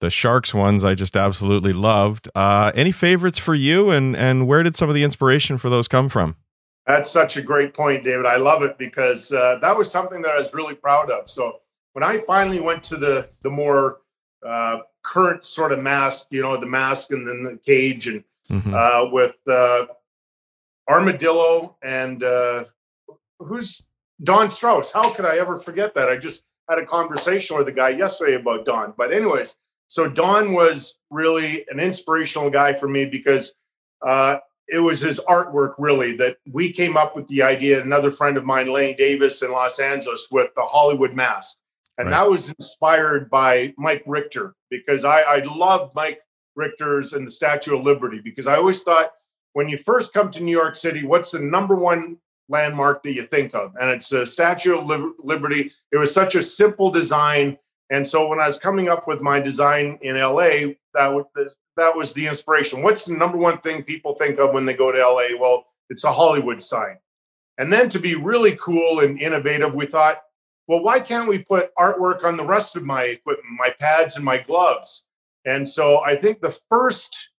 Sharks ones I just absolutely loved. Any favorites for you, and where did some of the inspiration for those come from? That's such a great point, David. I love it because that was something that I was really proud of. So when I finally went to the more current sort of mask, the mask and then the cage and with Armadillo and who's Don Strauss. How could I ever forget that? I just had a conversation with the guy yesterday about Don. But anyways, so Don was really an inspirational guy for me because it was his artwork really that we came up with the idea. Another friend of mine, Lane Davis in Los Angeles, with the Hollywood mask. And that was inspired by Mike Richter because I loved Mike Richter's and the Statue of Liberty because I always thought when you first come to New York City, what's the number one landmark that you think of? And it's a Statue of Liberty. It was such a simple design. And so when I was coming up with my design in LA, that was the inspiration. What's the number one thing people think of when they go to LA? Well, it's a Hollywood sign. And then to be really cool and innovative, we thought, well, why can't we put artwork on the rest of my equipment, my pads and my gloves? And so I think the first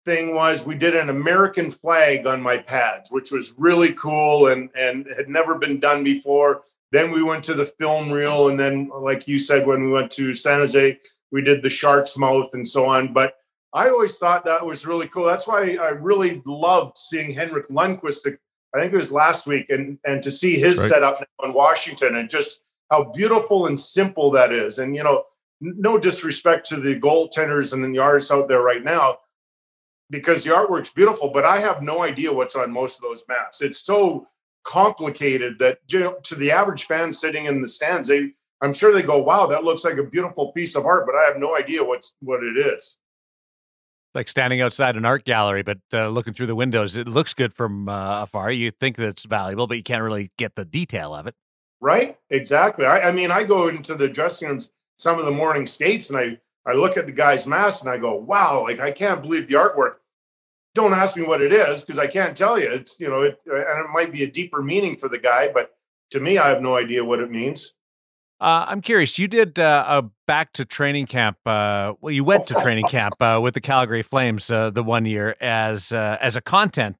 thing was we did an American flag on my pads, which was really cool and had never been done before. Then we went to the film reel. And then, like you said, when we went to San Jose, we did the shark's mouth and so on. But I always thought that was really cool. That's why I really loved seeing Henrik Lundqvist, I think it was last week, and to see his setup in Washington and just how beautiful and simple that is. And, no disrespect to the goaltenders and the artists out there right now, because the artwork's beautiful, but I have no idea what's on most of those maps. It's so complicated that to the average fan sitting in the stands, I'm sure they go, wow, that looks like a beautiful piece of art, but I have no idea what it is. Like standing outside an art gallery, but looking through the windows, it looks good from afar. You think that it's valuable, but you can't really get the detail of it. Right? Exactly. I mean, I go into the dressing rooms some of the morning skates, and I look at the guy's mask and I go, wow, like I can't believe the artwork. Don't ask me what it is because I can't tell you. It's, and it might be a deeper meaning for the guy, but to me, I have no idea what it means. I'm curious. You did a back to training camp. You went to training camp with the Calgary Flames the 1 year as a content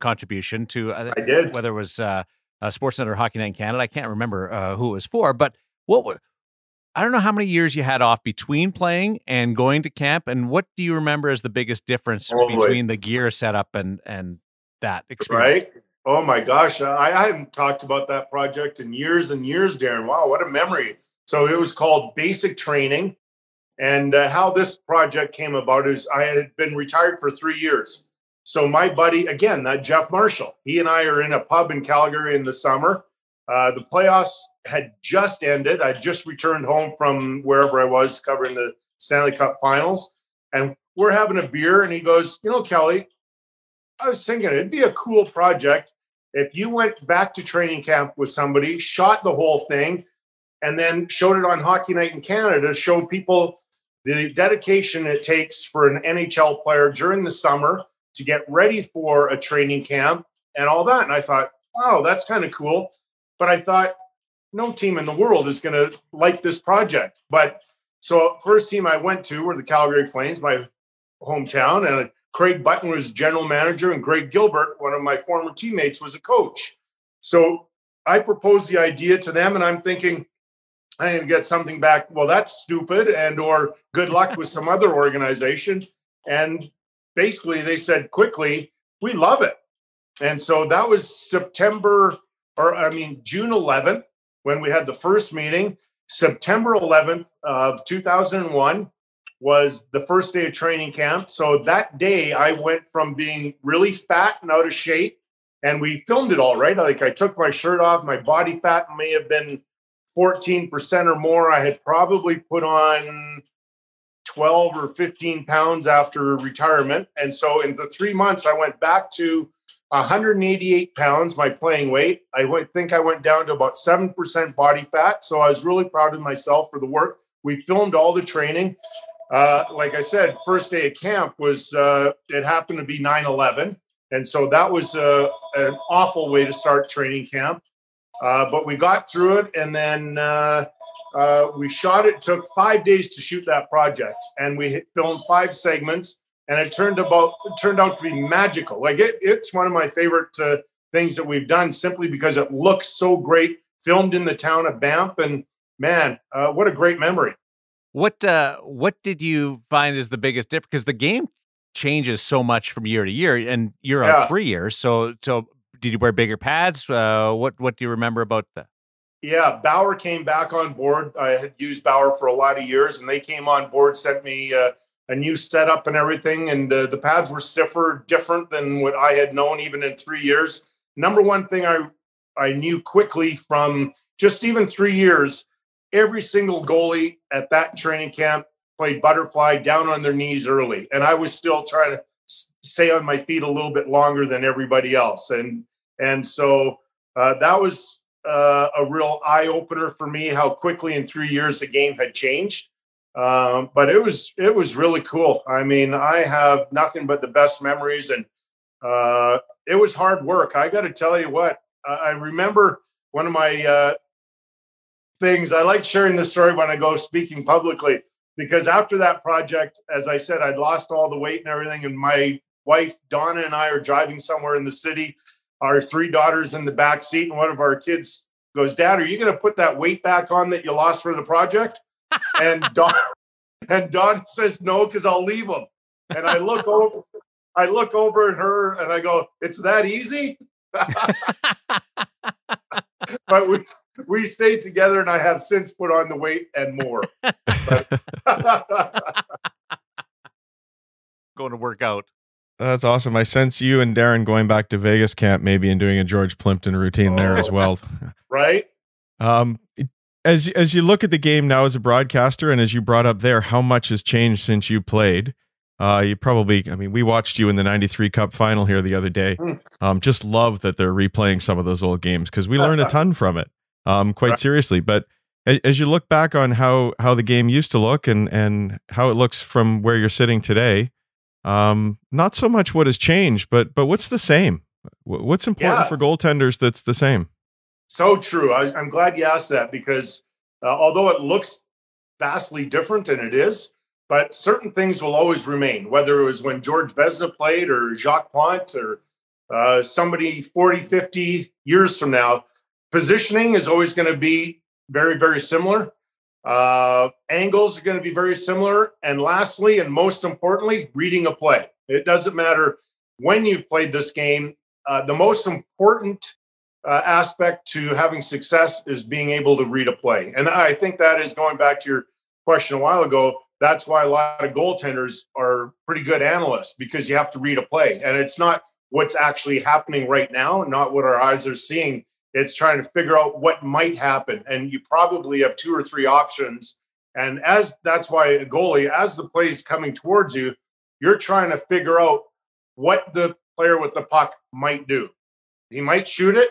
contribution to. I did. Whether it was Sportsnet or Hockey Night in Canada, I can't remember who it was for. But I don't know how many years you had off between playing and going to camp, and what do you remember as the biggest difference between the gear setup and that experience? Right. Oh my gosh, I hadn't talked about that project in years and years, Darren. Wow, what a memory. So it was called Basic Training. And how this project came about is I had been retired for 3 years. So my buddy, again, that Jeff Marshall, he and I are in a pub in Calgary in the summer. The playoffs had just ended. I just returned home from wherever I was covering the Stanley Cup Finals. And we're having a beer and he goes, Kelly, I was thinking it'd be a cool project if you went back to training camp with somebody, shot the whole thing, and then showed it on Hockey Night in Canada to show people the dedication it takes for an NHL player during the summer to get ready for a training camp and all that. And I thought, wow, that's kind of cool. But I thought no team in the world is going to like this project. But so first team I went to were the Calgary Flames, my hometown, and Craig Button was general manager, and Greg Gilbert, one of my former teammates, was a coach. So I proposed the idea to them, and I'm thinking, I'm going to get something back. Well, that's stupid, and or good luck with some other organization. And basically, they said quickly, we love it. And so that was June 11th when we had the first meeting. September 11th of 2001. Was the first day of training camp. So that day I went from being really fat and out of shape, and we filmed it all, right? Like I took my shirt off, my body fat may have been 14% or more. I had probably put on 12 or 15 pounds after retirement. And so in the 3 months, I went back to 188 pounds, my playing weight. I think I went down to about 7% body fat. So I was really proud of myself for the work. We filmed all the training. Like I said, first day of camp was, it happened to be 9/11. And so that was an awful way to start training camp. But we got through it, and then we shot it. It took 5 days to shoot that project. And we filmed 5 segments, and it turned out to be magical. Like it's one of my favorite things that we've done simply because it looks so great, filmed in the town of Banff. And man, what a great memory. What did you find is the biggest difference? Because the game changes so much from year to year, and you're on 3 years. So did you wear bigger pads? What do you remember about that? Yeah, Bauer came back on board. I had used Bauer for a lot of years, and they came on board, sent me a new setup and everything. And the pads were stiffer, different than what I had known even in 3 years. Number one thing I knew quickly from just even 3 years, every single goalie at that training camp played butterfly down on their knees early. And I was still trying to stay on my feet a little bit longer than everybody else. And so that was a real eye-opener for me, how quickly in 3 years the game had changed. But it was really cool. I mean, I have nothing but the best memories, and it was hard work. I got to tell you what, I remember one of my things. I like sharing this story when I go speaking publicly, because after that project, as I said, I'd lost all the weight and everything. And my wife, Donna, and I are driving somewhere in the city, our 3 daughters in the back seat. And one of our kids goes, "Dad, are you going to put that weight back on that you lost for the project?" And Don says, "No, because I'll leave them." And I look over at her and I go, "It's that easy?" But we stayed together, and I have since put on the weight and more. Going to work out. That's awesome. I sense you and Darren going back to Vegas camp maybe and doing a George Plimpton routine there as well. Right? As you look at the game now as a broadcaster, and as you brought up there, how much has changed since you played? You probably, I mean, we watched you in the 93 Cup final here the other day. Just love that they're replaying some of those old games because we learn a ton from it, quite seriously. But as you look back on how the game used to look and how it looks from where you're sitting today, not so much what has changed, but what's the same? What's important for goaltenders that's the same? So true. I'm glad you asked that because although it looks vastly different, and it is, but certain things will always remain, whether it was when George Vezina played or Jacques Plante or somebody 40, 50 years from now. Positioning is always going to be very, very similar. Angles are going to be very similar. And lastly, and most importantly, reading a play. It doesn't matter when you've played this game. The most important aspect to having success is being able to read a play. And I think that is going back to your question a while ago. That's why a lot of goaltenders are pretty good analysts, because you have to read a play. And it's not what's actually happening right now, not what our eyes are seeing. It's trying to figure out what might happen. And you probably have 2 or 3 options. And that's why a goalie, as the play is coming towards you, you're trying to figure out what the player with the puck might do. He might shoot it,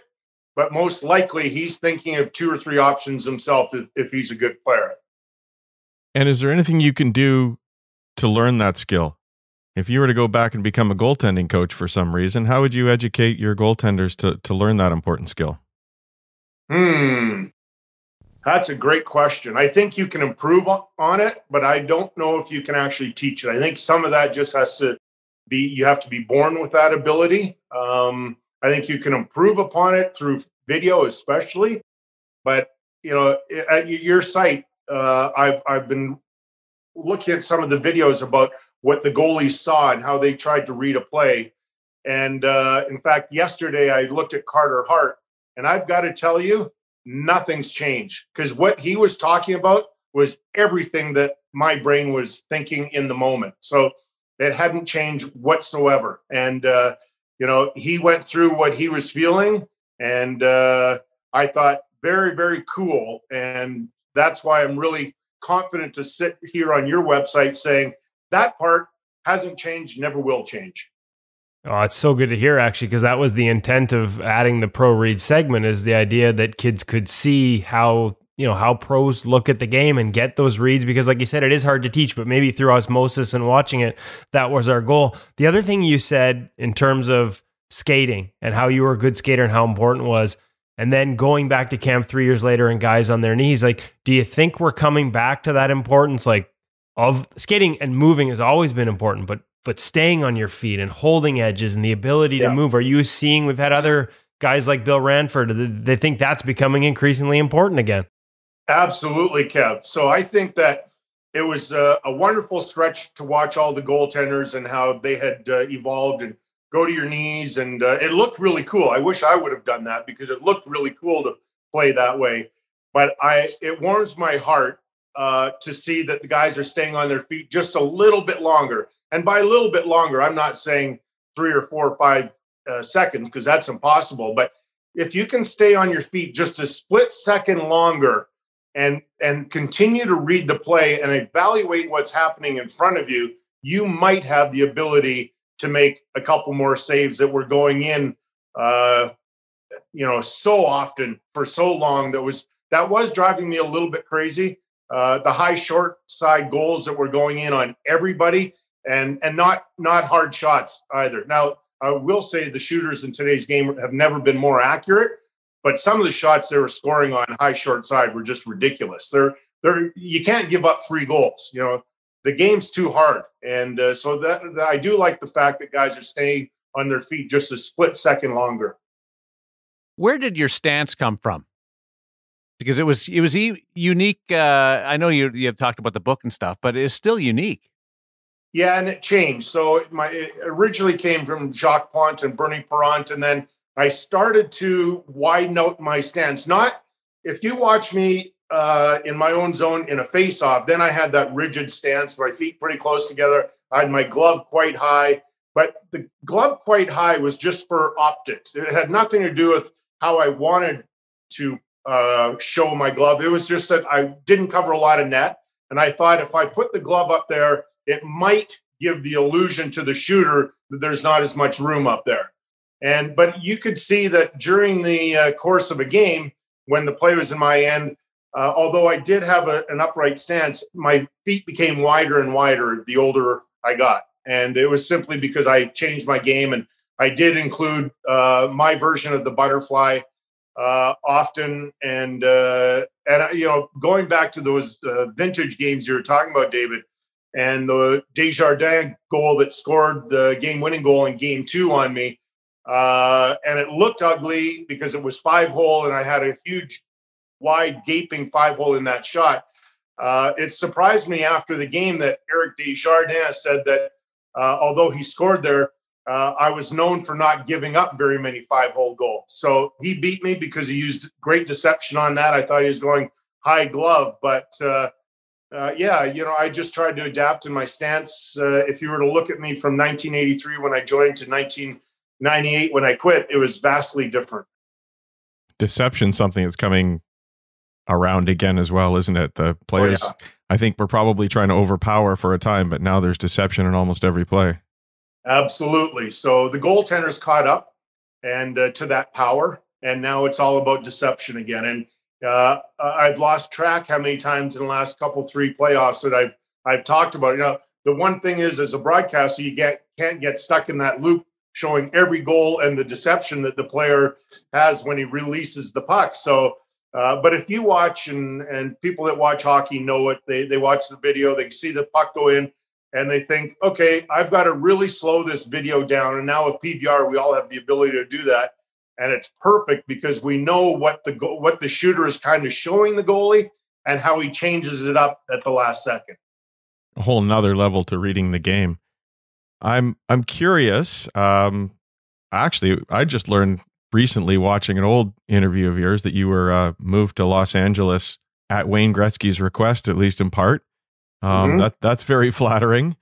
but most likely he's thinking of 2 or 3 options himself if he's a good player. And is there anything you can do to learn that skill? If you were to go back and become a goaltending coach for some reason, how would you educate your goaltenders to learn that important skill? That's a great question. I think you can improve on it, but I don't know if you can actually teach it. I think some of that just has to be, you have to be born with that ability. I think you can improve upon it through video, especially. But, you know, at your site, I've been looking at some of the videos about what the goalies saw and how they tried to read a play. And in fact, yesterday I looked at Carter Hart, and I've got to tell you, nothing's changed, because what he was talking about was everything that my brain was thinking in the moment. So it hadn't changed whatsoever. And, you know, he went through what he was feeling, and I thought very, very cool. And that's why I'm really confident to sit here on your website saying that part hasn't changed, never will change. Oh, it's so good to hear, actually, because that was the intent of adding the pro read segment, is the idea that kids could see how, you know, how pros look at the game and get those reads, because like you said, it is hard to teach, but maybe through osmosis and watching it, that was our goal. The other thing you said in terms of skating and how you were a good skater and how important it was, and then going back to camp 3 years later and guys on their knees, like, do you think we're coming back to that importance? Like, of skating and moving has always been important, but staying on your feet and holding edges and the ability to move. Are you seeing, we've had other guys like Bill Ranford, they think that's becoming increasingly important again? Absolutely, Kev. So I think that it was a wonderful stretch to watch all the goaltenders and how they had evolved and go to your knees. And it looked really cool. I wish I would have done that, because it looked really cool to play that way. But it warms my heart to see that the guys are staying on their feet just a little bit longer. And by a little bit longer, I'm not saying 3 or 4 or 5 seconds, because that's impossible. But if you can stay on your feet just a split second longer and continue to read the play and evaluate what's happening in front of you, you might have the ability to make a couple more saves that were going in, you know, so often for so long. That was driving me a little bit crazy. The high short side goals that were going in on everybody. And not hard shots either. Now, I will say the shooters in today's game have never been more accurate, but some of the shots they were scoring on high short side were just ridiculous. You can't give up free goals. You know, the game's too hard. And so that I do like the fact that guys are staying on their feet just a split second longer. Where did your stance come from? Because it was unique. I know you have talked about the book and stuff, but it's still unique. Yeah, and it changed. So it originally came from Jacques Plante and Bernie Parent, and then I started to widen out my stance. Not if you watch me in my own zone in a face-off, then I had that rigid stance, my feet pretty close together. I had my glove quite high, but the glove quite high was just for optics. It had nothing to do with how I wanted to show my glove. It was just that I didn't cover a lot of net, and I thought if I put the glove up there, it might give the illusion to the shooter that there's not as much room up there. But you could see that during the course of a game, when the play was in my end, although I did have an upright stance, my feet became wider and wider the older I got. And it was simply because I changed my game, and I did include my version of the butterfly often. And going back to those vintage games you were talking about, David, and the Desjardins goal that scored the game-winning goal in Game 2 on me, and it looked ugly because it was 5-hole, and I had a huge, wide, gaping 5-hole in that shot. It surprised me after the game that Eric Desjardins said that although he scored there, I was known for not giving up very many 5-hole goals. So he beat me because he used great deception on that. I thought he was going high glove, but I just tried to adapt in my stance. If you were to look at me from 1983 when I joined to 1998 when I quit, it was vastly different. Deception, something that's coming around again as well, isn't it? The players, I think we're probably trying to overpower for a time, but now there's deception in almost every play. Absolutely. So the goaltenders caught up and to that power, and now it's all about deception again. And I've lost track how many times in the last three playoffs that I've talked about it. The one thing is, as a broadcaster, you can't get stuck in that loop showing every goal and the deception that the player has when he releases the puck. So, but if you watch, and people that watch hockey know it, they watch the video, they see the puck go in, and they think, okay, I've got to really slow this video down. And now with PVR, we all have the ability to do that. And it's perfect because we know what the shooter is kind of showing the goalie and how he changes it up at the last second. A whole nother level to reading the game. I'm curious. Actually, I just learned recently watching an old interview of yours that you were moved to Los Angeles at Wayne Gretzky's request, at least in part. That's very flattering.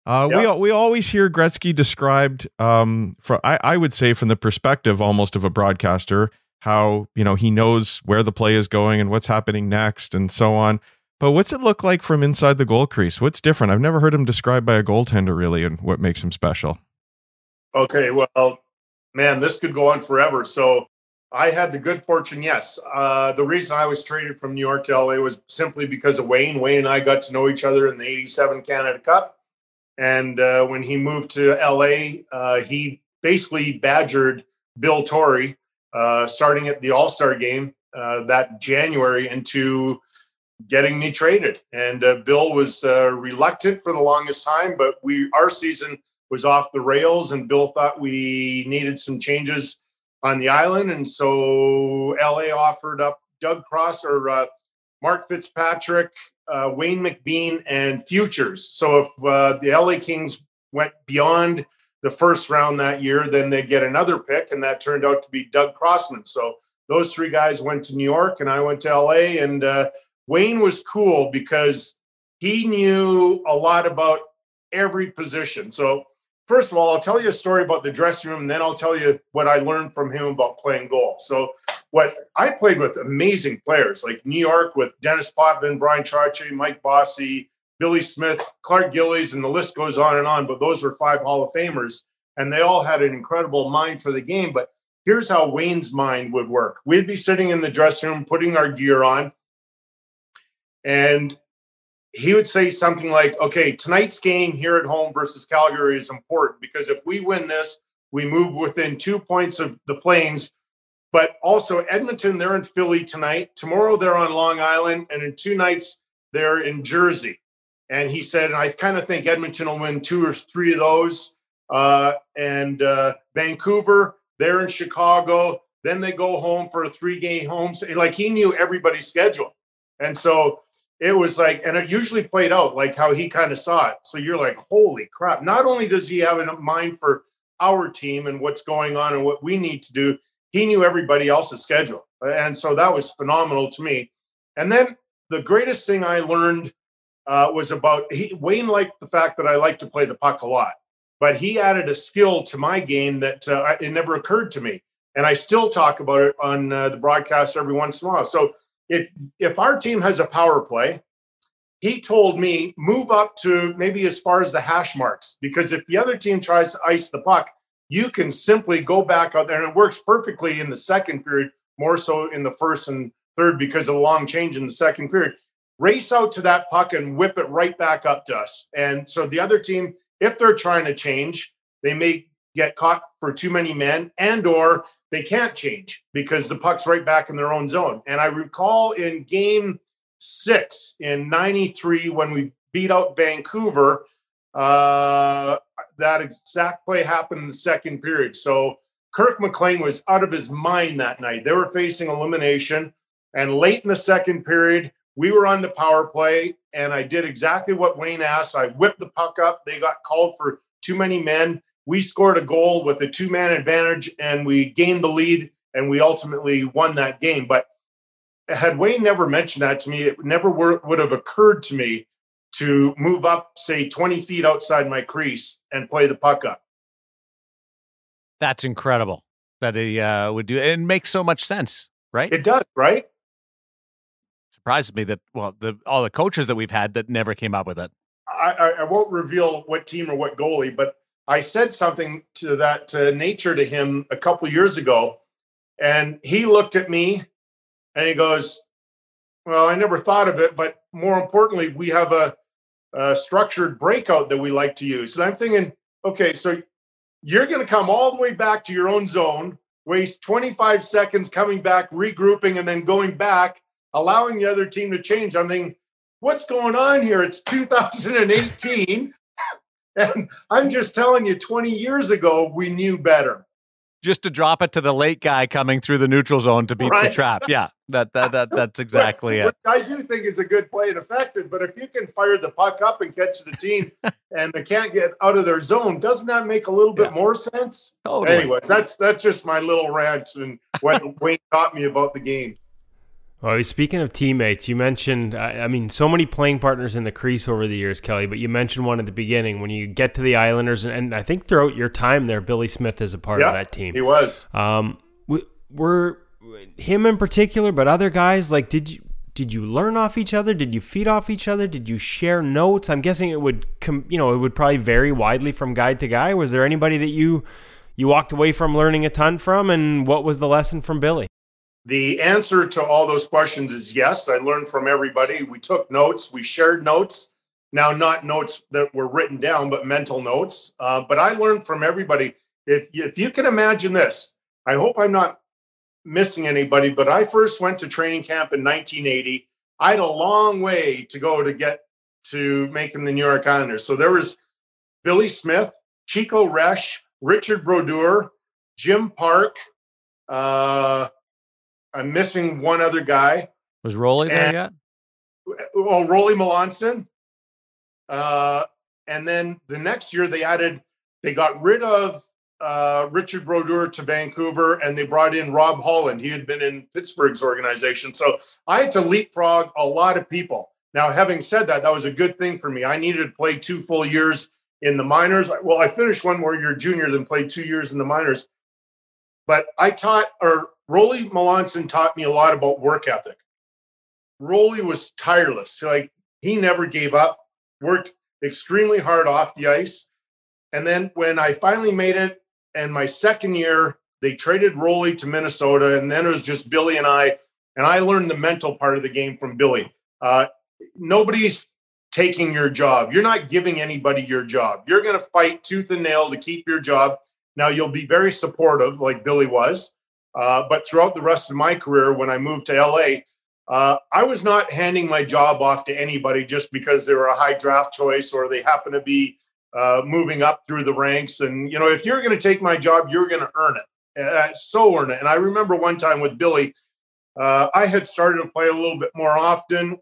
We always hear Gretzky described I would say from the perspective almost of a broadcaster, how he knows where the play is going and what's happening next and so on. But what's it look like from inside the goal crease? What's different? I've never heard him described by a goaltender really, and what makes him special. Okay, well, man, this could go on forever. So I had the good fortune, yes. The reason I was traded from New York to LA was simply because of Wayne. Wayne and I got to know each other in the 87 Canada Cup. And when he moved to LA, he basically badgered Bill Torrey, starting at the All-Star game that January, into getting me traded. And Bill was reluctant for the longest time, but our season was off the rails, and Bill thought we needed some changes on the island. And so LA offered up Doug Cross or Mark Fitzpatrick, Wayne McBean, and futures. So if the LA Kings went beyond the first round that year, then they'd get another pick, and that turned out to be Doug Crossman. So those three guys went to New York, and I went to LA. And Wayne was cool because he knew a lot about every position. So first of all, I'll tell you a story about the dressing room, and then I'll tell you what I learned from him about playing goal. So I played with amazing players like New York with Dennis Potvin, Brian Charche, Mike Bossy, Billy Smith, Clark Gillies, and the list goes on and on. But those were 5 Hall of Famers, and they all had an incredible mind for the game. But here's how Wayne's mind would work. We'd be sitting in the dressing room, putting our gear on, and he would say something like, okay, tonight's game here at home versus Calgary is important because if we win this, we move within 2 points of the Flames. But also Edmonton, they're in Philly tonight. Tomorrow they're on Long Island. And in 2 nights, they're in Jersey. And he said, and I kind of think Edmonton will win 2 or 3 of those. And Vancouver, they're in Chicago. Then they go home for a 3-game home. Like he knew everybody's schedule. And so it was like, and it usually played out like how he kind of saw it. So you're like, holy crap. Not only does he have a mind for our team and what's going on and what we need to do, he knew everybody else's schedule. And so that was phenomenal to me. And then the greatest thing I learned was about Wayne liked the fact that I like to play the puck a lot, but he added a skill to my game that it never occurred to me. And I still talk about it on the broadcast every once in a while. So if our team has a power play he told me, move up to maybe as far as the hash marks, because if the other team tries to ice the puck, you can simply go back out there, and it works perfectly in the second period, more so in the first and third because of the long change in the second period. Race out to that puck and whip it right back up to us. And so the other team, if they're trying to change, they may get caught for too many men, and or they can't change because the puck's right back in their own zone. And I recall in game 6 in 93, when we beat out Vancouver, that exact play happened in the second period. So Kirk McLean was out of his mind that night. They were facing elimination. And late in the second period, we were on the power play, and I did exactly what Wayne asked. I whipped the puck up. They got called for too many men. We scored a goal with a 2-man advantage, and we gained the lead, and we ultimately won that game. But had Wayne never mentioned that to me, it never would have occurred to me to move up, say, 20 feet outside my crease and play the puck up. That's incredible that he would do it. It makes so much sense, right? It does, right? Surprises me that, well, all the coaches that we've had that never came up with it. I won't reveal what team or what goalie, but I said something to that nature to him a couple of years ago, and he looked at me and he goes, well, I never thought of it, but more importantly, we have a structured breakout that we like to use. And I'm thinking, okay, so you're going to come all the way back to your own zone, waste 25 seconds coming back, regrouping, and then going back, allowing the other team to change. I'm thinking, what's going on here? It's 2018. And I'm just telling you, 20 years ago, we knew better. Just to drop it to the late guy coming through the neutral zone to beat the trap. Yeah, that's exactly it. I do think it's a good play and effective, but if you can fire the puck up and catch the team and they can't get out of their zone, doesn't that make a little bit more sense? Totally. Anyways, that's just my little rant and what Wayne taught me about the game. Well, speaking of teammates, you mentioned, so many playing partners in the crease over the years, Kelly, but you mentioned one at the beginning when you get to the Islanders, and I think throughout your time there, Billy Smith is a part of that team. He was. Were him in particular, but other guys, like, did you learn off each other? Did you feed off each other? Did you share notes? I'm guessing it would, it would probably vary widely from guy to guy. Was there anybody that you walked away from learning a ton from, and what was the lesson from Billy? The answer to all those questions is yes. I learned from everybody. We took notes. We shared notes. Now, not notes that were written down, but mental notes. But I learned from everybody. If you can imagine this, I hope I'm not missing anybody, but I first went to training camp in 1980. I had a long way to go to get to making the New York Islanders. So there was Billy Smith, Chico Resch, Richard Brodeur, Jim Park, I'm missing one other guy. Was Roley there yet? Oh, Roley Melanson. And then the next year they got rid of Richard Brodeur to Vancouver, and they brought in Rob Holland. He had been in Pittsburgh's organization. So I had to leapfrog a lot of people. Now, having said that, that was a good thing for me. I needed to play 2 full years in the minors. Well, I finished 1 more year junior than played 2 years in the minors. But Roley Melanson taught me a lot about work ethic. Roley was tireless. Like, he never gave up, worked extremely hard off the ice. And then when I finally made it, and my second year, they traded Roley to Minnesota, and then it was just Billy and I learned the mental part of the game from Billy. Nobody's taking your job. You're not giving anybody your job. You're going to fight tooth and nail to keep your job. Now, you'll be very supportive like Billy was. But throughout the rest of my career, when I moved to LA, I was not handing my job off to anybody just because they were a high draft choice or they happen to be moving up through the ranks. And, if you're going to take my job, you're going to earn it. So earn it. And I remember one time with Billy, I had started to play a little bit more often.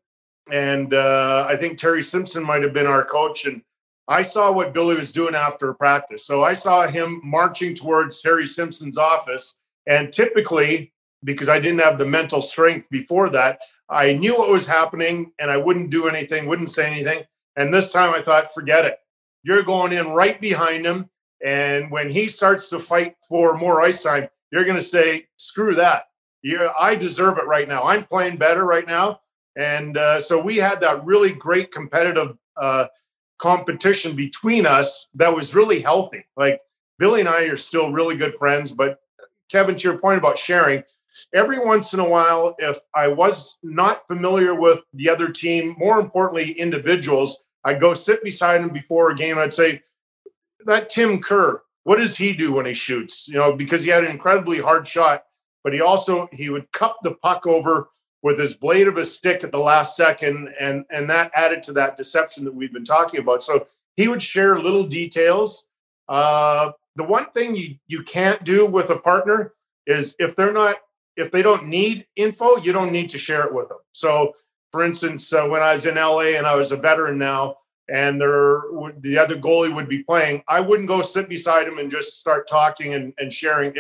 And I think Terry Simpson might have been our coach. And I saw what Billy was doing after practice. So I saw him marching towards Terry Simpson's office. And typically, because I didn't have the mental strength before that, I knew what was happening and I wouldn't do anything, wouldn't say anything. And this time I thought, forget it. You're going in right behind him. And when he starts to fight for more ice time, you're going to say, screw that. I deserve it right now. I'm playing better right now. And so we had that really great competitive competition between us that was really healthy. Like Billy and I are still really good friends, but Kevin, to your point about sharing, every once in a while, if I was not familiar with the other team, more importantly, individuals, I'd go sit beside him before a game and I'd say, that Tim Kerr, what does he do when he shoots? You know, because he had an incredibly hard shot, but he would cup the puck over with his blade of his stick at the last second, and that added to that deception that we've been talking about. So he would share little details. The one thing you can't do with a partner is if they don't need info, you don't need to share it with them. So, for instance, when I was in LA and I was a veteran now, and the other goalie would be playing, I wouldn't go sit beside him and just start talking and sharing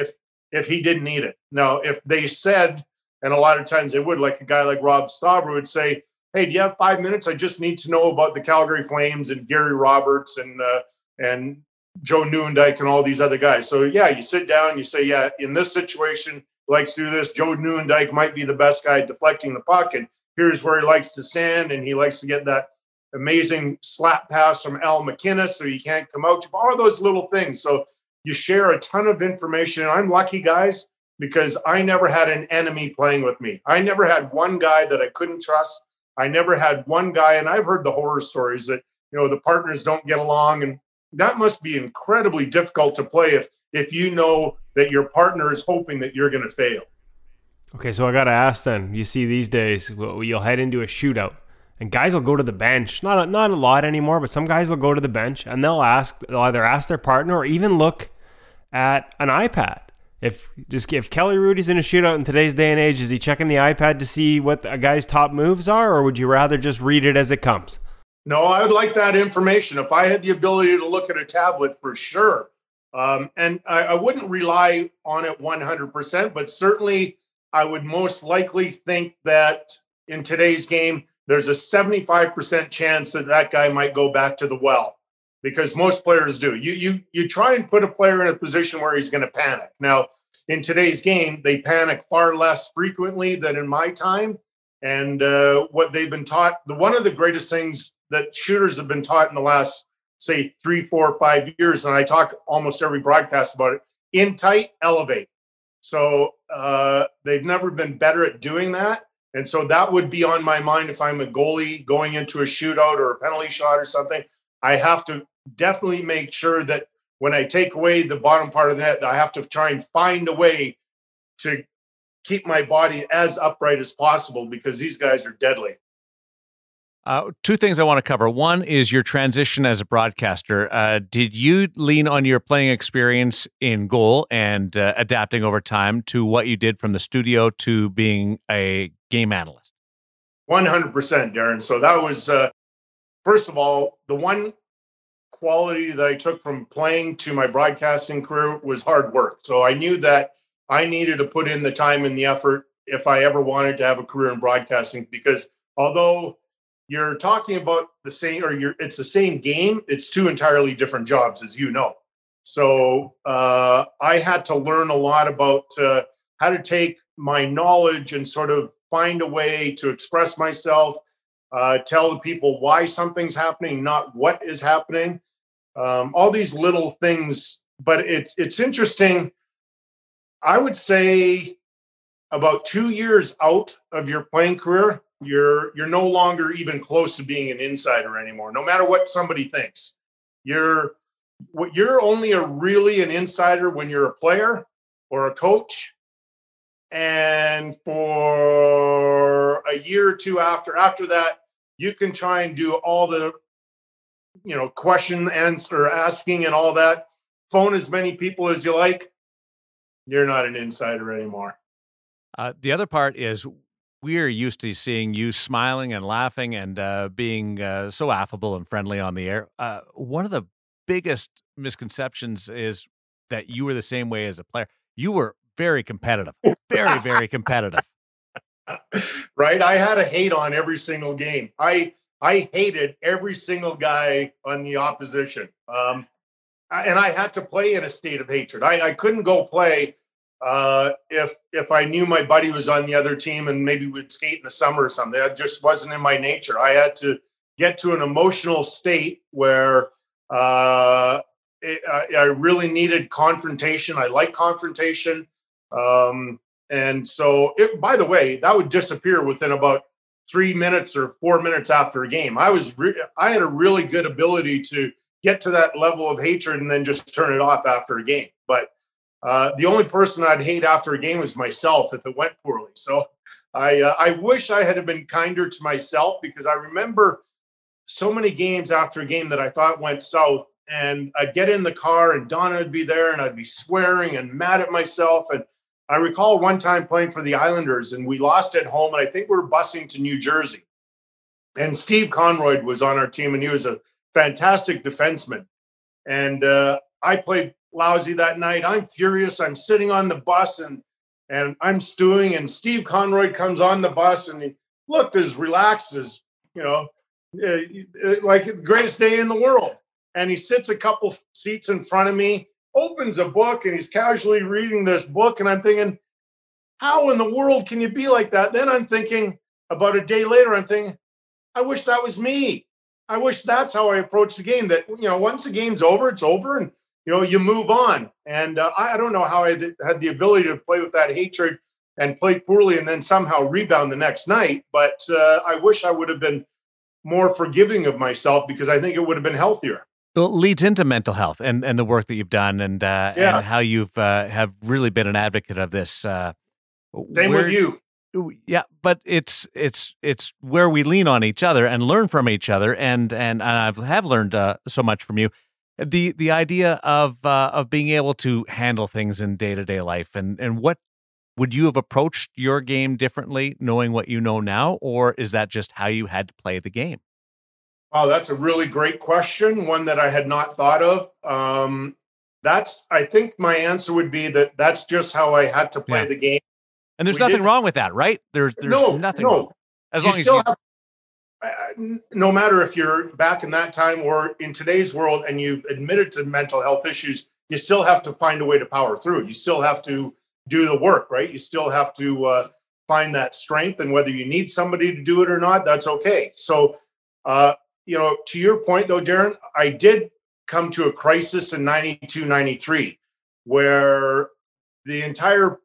if he didn't need it. Now, if they said, and a lot of times they would, like a guy like Rob Stauber would say, hey, do you have 5 minutes? I just need to know about the Calgary Flames and Gary Roberts and Joe Nieuwendyk and all these other guys. So, yeah, you sit down, you say, yeah, in this situation, he likes to do this. Joe Nieuwendyk might be the best guy deflecting the puck, and here's where he likes to stand, and he likes to get that amazing slap pass from Al McInnes so he can't come out. All those little things. So you share a ton of information. And I'm lucky, guys, because I never had an enemy playing with me. I never had one guy that I couldn't trust. I never had one guy, and I've heard the horror stories that, you know, the partners don't get along, and that must be incredibly difficult to play if you know that your partner is hoping that you're going to fail. Okay, so I got to ask then, you see these days, you'll head into a shootout, and guys will go to the bench, not a lot anymore, but some guys will go to the bench, and they'll either ask their partner or even look at an iPad. If Kelly Hrudey's in a shootout in today's day and age, is he checking the iPad to see what a guy's top moves are, or would you rather just read it as it comes? No, I would like that information. If I had the ability to look at a tablet, for sure. And I wouldn't rely on it 100%, but certainly I would most likely think that in today's game, there's a 75% chance that guy might go back to the well, because most players do. You try and put a player in a position where he's going to panic. Now, in today's game, they panic far less frequently than in my time. And what they've been taught, one of the greatest things that shooters have been taught in the last, say, 3, 4, 5 years, and I talk almost every broadcast about it, in tight, elevate. So they've never been better at doing that. And so that would be on my mind if I'm a goalie going into a shootout or a penalty shot or something. I have to definitely make sure that when I take away the bottom part of the net, I have to try and find a way to keep my body as upright as possible, because these guys are deadly. Two things I want to cover. One is your transition as a broadcaster. Did you lean on your playing experience in goal and adapting over time to what you did from the studio to being a game analyst? 100%, Darren. So that was, first of all, the one quality that I took from playing to my broadcasting career was hard work. So I knew that I needed to put in the time and the effort if I ever wanted to have a career in broadcasting, because although you're talking about the same, it's the same game, it's two entirely different jobs, as you know. So I had to learn a lot about how to take my knowledge and sort of find a way to express myself, tell the people why something's happening, not what is happening. All these little things, but it's interesting. I would say about 2 years out of your playing career, you're no longer even close to being an insider anymore. No matter what somebody thinks, you're only really an insider when you're a player or a coach. And for a year or two after that, you can try and do all the, question, answer, asking and all that. Phone as many people as you like. You're not an insider anymore. The other part is we're used to seeing you smiling and laughing and being so affable and friendly on the air. One of the biggest misconceptions is that you were the same way as a player. You were very competitive, very, very competitive. Right? I had a hate on every single game. I hated every single guy on the opposition. And I had to play in a state of hatred. I couldn't go play if I knew my buddy was on the other team and maybe we'd skate in the summer or something. That just wasn't in my nature. I had to get to an emotional state where I really needed confrontation. I like confrontation. And so, by the way, that would disappear within about 3 minutes or 4 minutes after a game. I had a really good ability to get to that level of hatred and then just turn it off after a game. But the only person I'd hate after a game was myself if it went poorly. So I wish I had been kinder to myself, because I remember so many games after a game that I thought went south, and I'd get in the car and Donna would be there and I'd be swearing and mad at myself. And I recall one time playing for the Islanders and we lost at home, and I think we were busing to New Jersey. And Steve Conroy was on our team, and he was a fantastic defenseman. And I played lousy that night. I'm furious. I'm sitting on the bus and I'm stewing, and Steve Conroy comes on the bus and he looked as relaxed as, like the greatest day in the world. And he sits a couple seats in front of me, opens a book, and he's casually reading this book. And I'm thinking, how in the world can you be like that? Then I'm thinking, about a day later, I'm thinking, I wish that was me. I wish that's how I approach the game. That, once the game's over, it's over, and you move on. And I don't know how I had the ability to play with that hatred and play poorly and then somehow rebound the next night. But I wish I would have been more forgiving of myself, because I think it would have been healthier. Well, it leads into mental health and the work that you've done and how you've have really been an advocate of this. Same with you. Yeah, but it's where we lean on each other and learn from each other, and I have learned so much from you. The idea of being able to handle things in day-to-day life, and what would you have approached your game differently knowing what you know now, or is that just how you had to play the game? Oh, that's a really great question, one that I had not thought of. I think my answer would be that's just how I had to play the game. And there's nothing wrong with that, right? There's nothing wrong. As long as no matter if you're back in that time or in today's world and you've admitted to mental health issues, you still have to find a way to power through. You still have to do the work, right? You still have to find that strength, and whether you need somebody to do it or not, that's okay. So, to your point though, Darren, I did come to a crisis in 92, 93, where the entire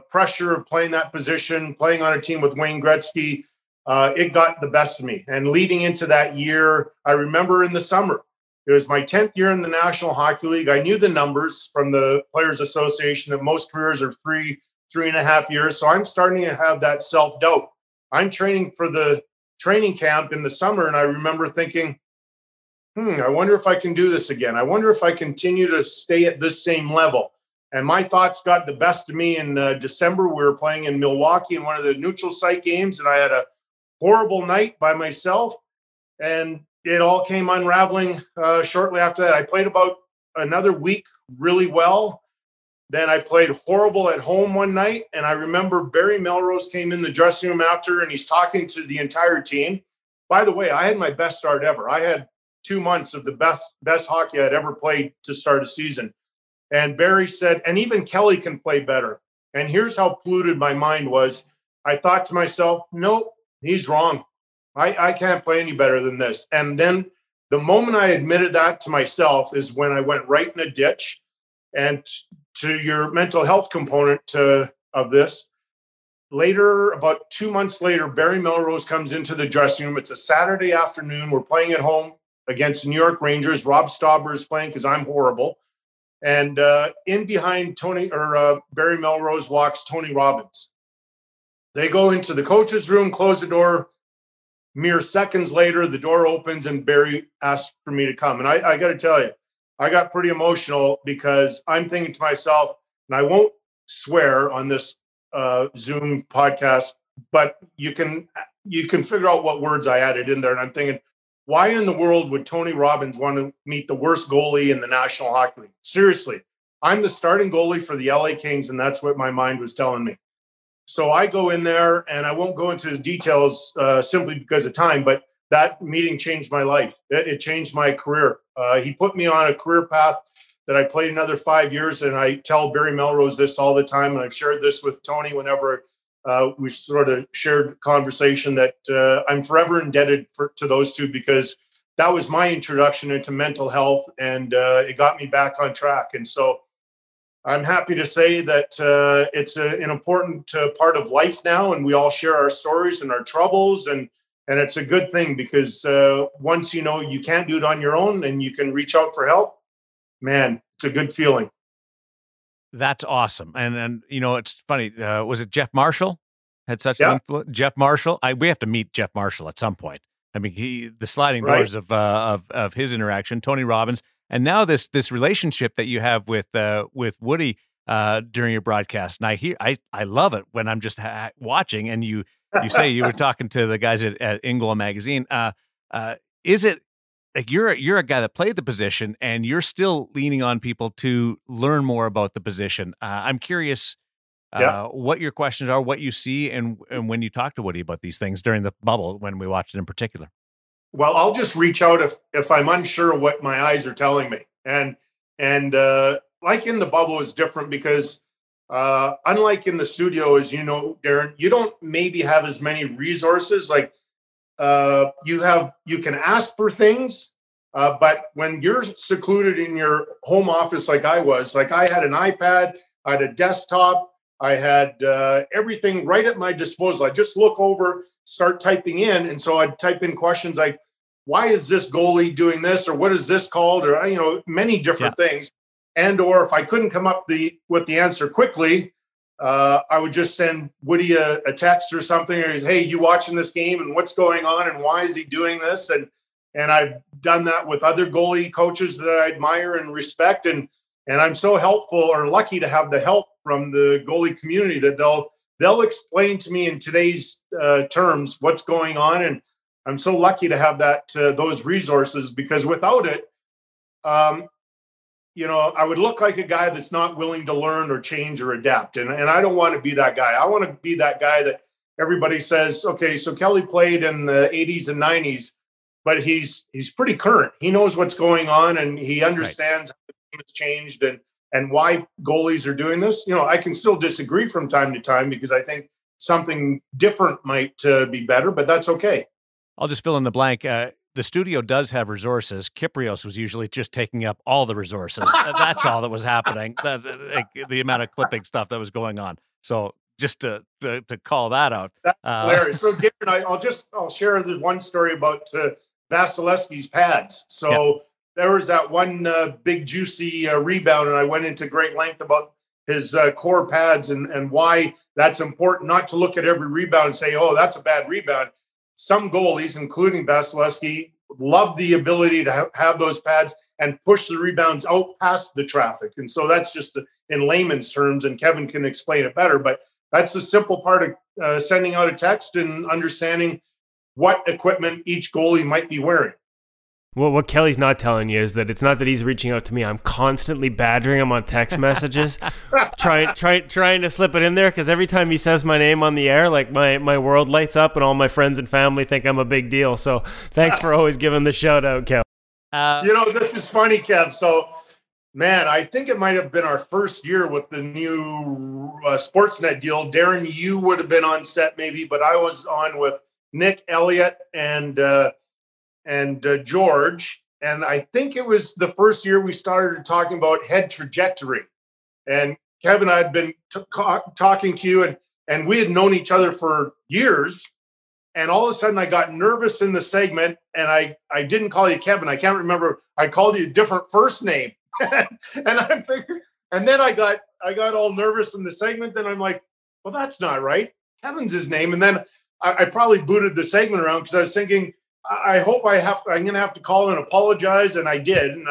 pressure of playing that position, playing on a team with Wayne Gretzky, it got the best of me. And leading into that year, I remember in the summer, it was my 10th year in the National Hockey League. I knew the numbers from the Players Association that most careers are 3.5 years. So I'm starting to have that self-doubt. I'm training for the training camp in the summer, and I remember thinking, I wonder if I can do this again. I wonder if I continue to stay at this same level. And my thoughts got the best of me in December. We were playing in Milwaukee in one of the neutral site games, and I had a horrible night by myself, and it all came unraveling shortly after that. I played about another week really well. Then I played horrible at home one night, and I remember Barry Melrose came in the dressing room after, and he's talking to the entire team. By the way, I had my best start ever. I had 2 months of the best hockey I'd ever played to start a season. And Barry said, and even Kelly can play better. And here's how polluted my mind was. I thought to myself, nope, he's wrong. I can't play any better than this. And then the moment I admitted that to myself is when I went right in a ditch. And to your mental health component of this, later, about 2 months later, Barry Melrose comes into the dressing room. It's a Saturday afternoon. We're playing at home against the New York Rangers. Rob Stauber is playing because I'm horrible. And in behind Barry Melrose walks Tony Robbins. They go into the coach's room, close the door. Mere seconds later, the door opens and Barry asks for me to come. And I got to tell you, I got pretty emotional because I'm thinking to myself, and I won't swear on this Zoom podcast, but you can figure out what words I added in there. And I'm thinking, why in the world would Tony Robbins want to meet the worst goalie in the National Hockey League? Seriously, I'm the starting goalie for the LA Kings, and that's what my mind was telling me. So I go in there, and I won't go into the details simply because of time, but that meeting changed my life. It changed my career. He put me on a career path that I played another 5 years. And I tell Barry Melrose this all the time, and I've shared this with Tony whenever we sort of shared conversation, that I'm forever indebted to those two, because that was my introduction into mental health, and it got me back on track. And so I'm happy to say that it's an important part of life now, and we all share our stories and our troubles, and it's a good thing, because once you know you can't do it on your own and you can reach out for help, man, it's a good feeling. That's awesome. And you know, it's funny. Was it Jeff Marshall had such Yeah. an influence? Jeff Marshall. We have to meet Jeff Marshall at some point. I mean, the sliding Right. doors of his interaction, Tony Robbins, and now this relationship that you have with Woody during your broadcast. And I love it when I'm just watching, and you say you were talking to the guys at InGoal Magazine. Is it like you're a guy that played the position, and you're still leaning on people to learn more about the position? I'm curious what your questions are, what you see, and when you talk to Woody about these things during the bubble, when we watched it in particular. Well, I'll just reach out if I'm unsure what my eyes are telling me. And like in the bubble is different, because unlike in the studio, as you know, Darren, you don't maybe have as many resources. Like you can ask for things, but when you're secluded in your home office, like I was, like I had an iPad, I had a desktop, I had everything right at my disposal. I just look over, start typing in. And so I'd type in questions like, why is this goalie doing this? Or what is this called? Or, many different things. And, or if I couldn't come up with the answer quickly, I would just send Woody a text or something, or, hey, you watching this game, and what's going on, and why is he doing this? And I've done that with other goalie coaches that I admire and respect. And I'm so helpful, or lucky to have the help from the goalie community, that they'll explain to me in today's terms what's going on. And I'm so lucky to have those resources, because without it, I would look like a guy that's not willing to learn or change or adapt. And I don't want to be that guy. I want to be that guy that everybody says, okay, so Kelly played in the 80s and 90s, but he's pretty current. He knows what's going on, and he understands how the game has changed and why goalies are doing this. I can still disagree from time to time, because I think something different might be better, but that's okay. I'll just fill in the blank. The studio does have resources. Kiprios was usually just taking up all the resources. That's all that was happening. The amount of clipping stuff that was going on. So just to call that out. That's hilarious. So Darren, I'll share the one story about Vasilevsky's pads. So there was that one big juicy rebound, and I went into great length about his core pads and why that's important, not to look at every rebound and say, oh, that's a bad rebound. Some goalies, including Vasilevsky, love the ability to have those pads and push the rebounds out past the traffic. And so that's just in layman's terms, and Kevin can explain it better, but that's a simple part of sending out a text and understanding what equipment each goalie might be wearing. Well, what Kelly's not telling you is that it's not that he's reaching out to me. I'm constantly badgering him on text messages, trying to slip it in there, because every time he says my name on the air, like my world lights up, and all my friends and family think I'm a big deal. So thanks for always giving the shout out, Kev. This is funny, Kev. So, man, I think it might have been our first year with the new Sportsnet deal. Darren, you would have been on set maybe, but I was on with Nick Elliott and George. And I think it was the first year we started talking about head trajectory. And Kevin, I had been talking to you, and we had known each other for years. And all of a sudden I got nervous in the segment, and I didn't call you Kevin. I can't remember. I called you a different first name. And then I got all nervous in the segment. Then I'm like, well, that's not right. Kevin's his name. And then I probably booted the segment around, because I was thinking, I hope I'm going to have to call and apologize. And I did. And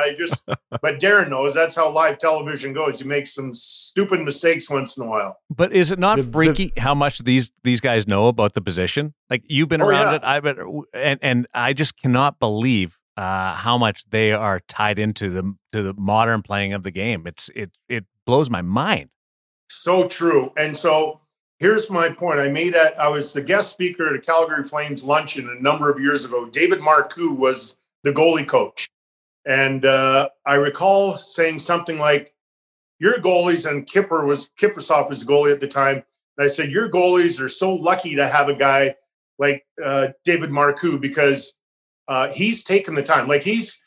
but Darren knows that's how live television goes. You make some stupid mistakes once in a while. But is it not freaky how much these guys know about the position? Like, you've been around it. I've been, and I just cannot believe how much they are tied into the modern playing of the game. It blows my mind. So true. And so here's my point. I was the guest speaker at a Calgary Flames luncheon a number of years ago. David Marcoux was the goalie coach. And I recall saying something like, your goalies, and Kiprusoff was the goalie at the time. And I said, your goalies are so lucky to have a guy like David Marcoux, because he's taken the time. Like he's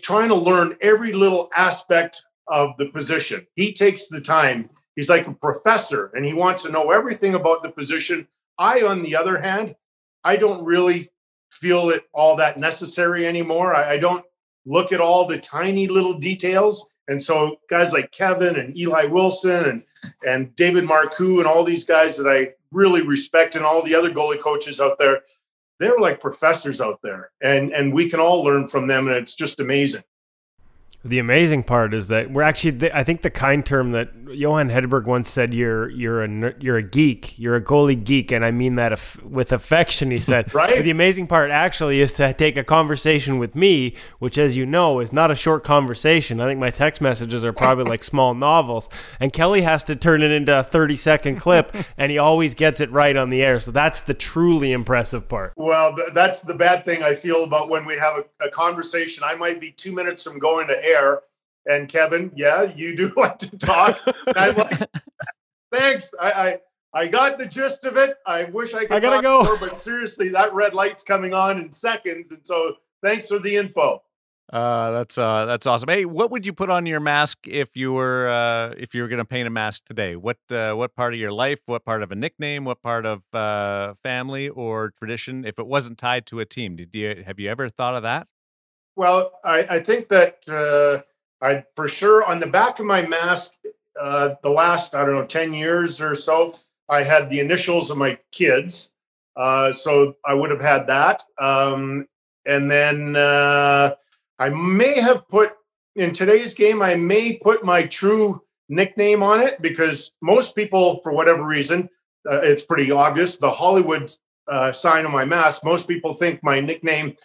trying to learn every little aspect of the position. He takes the time. He's like a professor, and he wants to know everything about the position. I, on the other hand, I don't really feel it all that necessary anymore. I don't look at all the tiny little details. And so guys like Kevin and Eli Wilson and David Marcoux and all these guys that I really respect, and all the other goalie coaches out there, they're like professors out there, and we can all learn from them. And it's just amazing. The amazing part is that we're actually, I think the kind term that Johan Hedberg once said, you're a geek, you're a goalie geek. And I mean that with affection, he said. Right? But the amazing part actually is to take a conversation with me, which, as you know, is not a short conversation. I think my text messages are probably like small novels. And Kelly has to turn it into a 30-second clip, and he always gets it right on the air. So that's the truly impressive part. Well, that's the bad thing I feel about when we have a conversation. I might be 2 minutes from going to air, and Kevin, yeah, you do like to talk. And I'm like, thanks. I got the gist of it. I wish I could talk more, but seriously, that red light's coming on in seconds. And so thanks for the info. That's awesome. Hey, what would you put on your mask if you were going to paint a mask today? What part of your life? What part of a nickname? What part of family or tradition? If it wasn't tied to a team, have you ever thought of that? Well, I think that I for sure on the back of my mask, the last, 10 years or so, I had the initials of my kids. So I would have had that. And then I may have put, in today's game, I may put my true nickname on it, because most people, for whatever reason, it's pretty obvious, the Hollywood sign on my mask, most people think my nickname,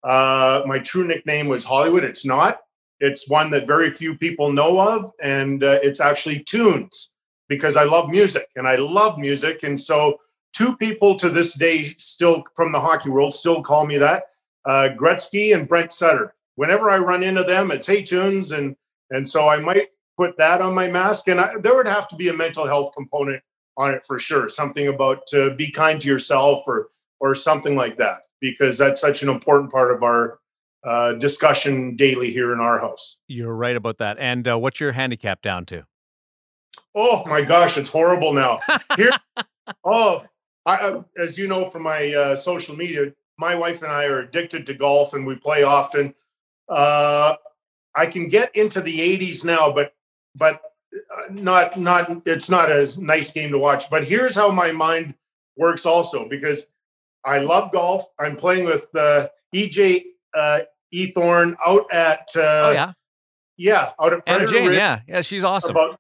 my true nickname was Hollywood. It's not. It's one that very few people know of, and it's actually Tunes, because I love music, and I love music. And so two people to this day still from the hockey world still call me that, Gretzky and Brent Sutter. Whenever I run into them, it's hey Tunes, and so I might put that on my mask. And there would have to be a mental health component on it for sure. Something about be kind to yourself or something like that, because that's such an important part of our discussion daily here in our house. You're right about that. And what's your handicap down to? Oh my gosh, it's horrible now. Here, as you know from my social media, my wife and I are addicted to golf, and we play often. I can get into the 80s now, but not it's not a nice game to watch. But here's how my mind works also, because I love golf. I'm playing with EJ Ethorn out at out at Anna Predator Jane. Ridge. Yeah, she's awesome.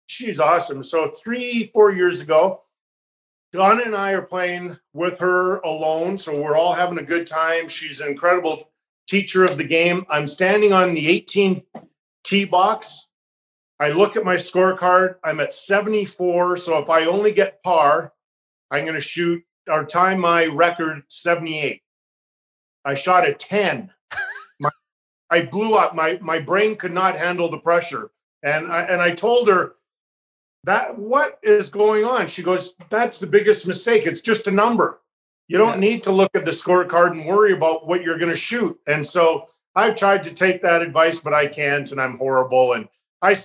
She's awesome. So 3-4 years ago, Donna and I are playing with her alone. So we're all having a good time. She's an incredible teacher of the game. I'm standing on the 18 tee box. I look at my scorecard. I'm at 74. So if I only get par, I'm going to shoot or tie my record 78. I shot a 10. I blew up. My brain could not handle the pressure. And I told her, that what is going on? She goes, that's the biggest mistake. It's just a number. You don't need to look at the scorecard and worry about what you're going to shoot. And so I've tried to take that advice, but I can't, and I'm horrible. And I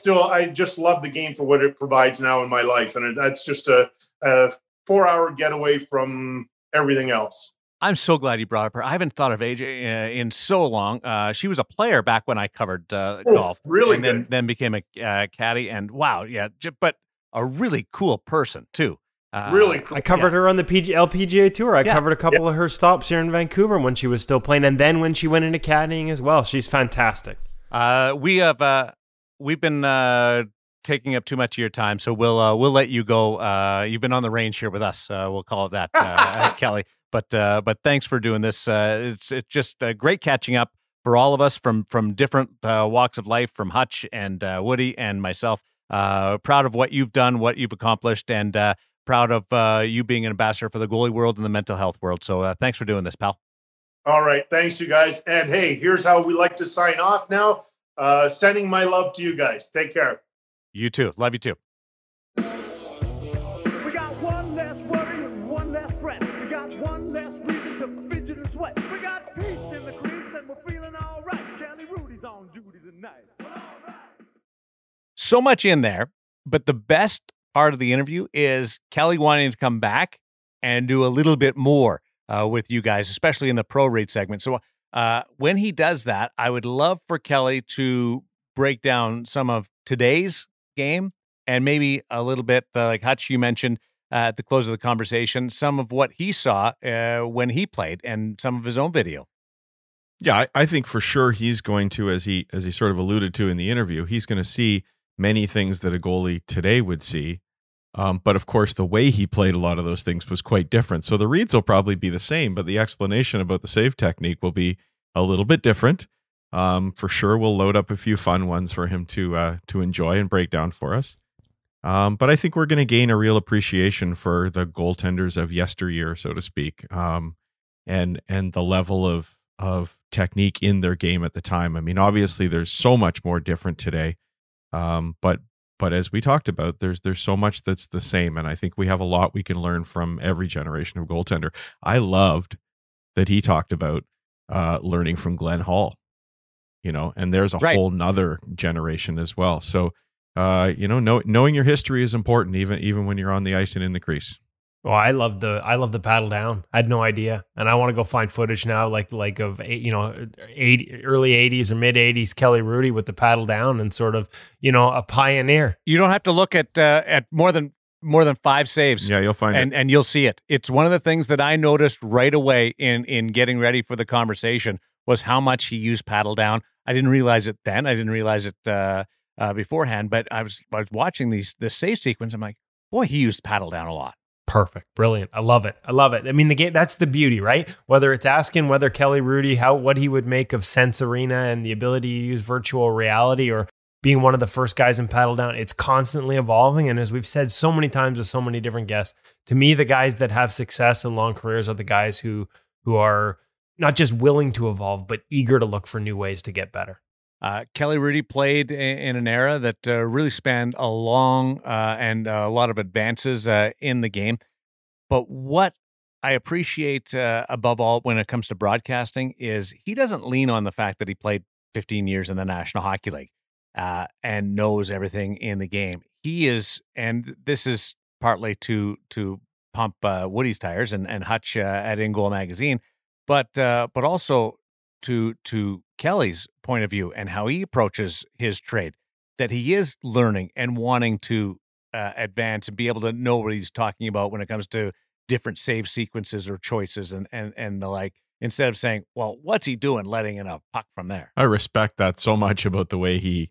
just love the game for what it provides now in my life. And that's just a 4-hour getaway from everything else. I'm so glad you brought up her. I haven't thought of AJ in so long. She was a player back when I covered golf. Really and good. then became a caddy. And wow, yeah, but a really cool person too. Really cool. I covered her on the LPGA Tour. I covered a couple of her stops here in Vancouver when she was still playing, and then when she went into caddying as well. She's fantastic. We've been taking up too much of your time, so we'll let you go. You've been on the range here with us. We'll call it that, Kelly. But thanks for doing this. It's just great catching up for all of us from different walks of life, from Hutch and Woody and myself. Proud of what you've done, what you've accomplished, and proud of you being an ambassador for the goalie world and the mental health world. So thanks for doing this, pal. All right. Thanks, you guys. And hey, here's how we like to sign off now. Sending my love to you guys. Take care. You too. Love you too. We got one less worry and one less fret. We got one less reason to fidget and sweat. We got peace in the crease and we're feeling all right. Kelly Hrudey's on duty tonight. All right. So much in there, but the best part of the interview is Kelly wanting to come back and do a little bit more with you guys, especially in the pro rate segment. So when he does that, I would love for Kelly to break down some of today's game and maybe a little bit, like Hutch, you mentioned at the close of the conversation, some of what he saw when he played and some of his own video. Yeah, I think for sure he's going to, as he sort of alluded to in the interview, he's going to see many things that a goalie today would see. But of course, the way he played a lot of those things was quite different. So the reads will probably be the same, but the explanation about the save technique will be a little bit different. For sure, we'll load up a few fun ones for him to enjoy and break down for us. But I think we're going to gain a real appreciation for the goaltenders of yesteryear, so to speak, and the level of technique in their game at the time. I mean, obviously, there's so much more different today. But as we talked about, there's so much that's the same, and I think we have a lot we can learn from every generation of goaltender. I loved that he talked about learning from Glenn Hall, and there's a whole nother generation as well. So, knowing your history is important, even when you're on the ice and in the crease. Well, I love the paddle down. I had no idea, and I want to go find footage now, like of early '80s or mid '80s Kelly Hrudey with the paddle down and sort of a pioneer. You don't have to look at more than 5 saves. Yeah, you'll find it, and you'll see it. It's one of the things that I noticed right away in getting ready for the conversation was how much he used paddle down. I didn't realize it then. I didn't realize it beforehand, but I was watching this save sequence. I'm like, boy, he used paddle down a lot. Perfect. Brilliant. I love it. I mean, the game, that's the beauty, right? Whether it's asking whether Kelly Hrudey, what he would make of Sense Arena and the ability to use virtual reality, or being one of the first guys in paddle down, it's constantly evolving. And as we've said so many times with so many different guests, to me, the guys that have success and long careers are the guys who are not just willing to evolve, but eager to look for new ways to get better. Kelly Hrudey played in an era that really spanned a long and a lot of advances in the game. But what I appreciate above all when it comes to broadcasting is he doesn't lean on the fact that he played 15 years in the National Hockey League and knows everything in the game. He is, and this is partly to pump Woody's tires and Hutch at In Goal Magazine, but also to Kelly's point of view and how he approaches his trade, that he is learning and wanting to advance and be able to know what he's talking about when it comes to different save sequences or choices and the like, instead of saying, well, what's he doing letting in a puck from there? I respect that so much about the way he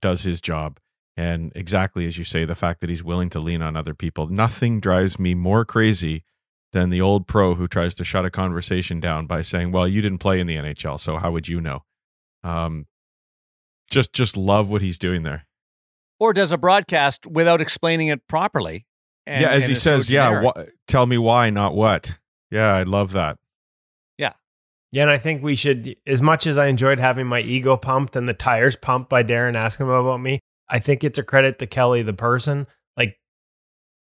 does his job. And exactly as you say, the fact that he's willing to lean on other people. Nothing drives me more crazy than the old pro who tries to shut a conversation down by saying, well, you didn't play in the NHL, so how would you know? Just love what he's doing there. Or does a broadcast without explaining it properly. As he says, tell me why, not what. Yeah, I love that. Yeah, and I think we should, as much as I enjoyed having my ego pumped and the tires pumped by Darren asking about me, I think it's a credit to Kelly, the person. Like,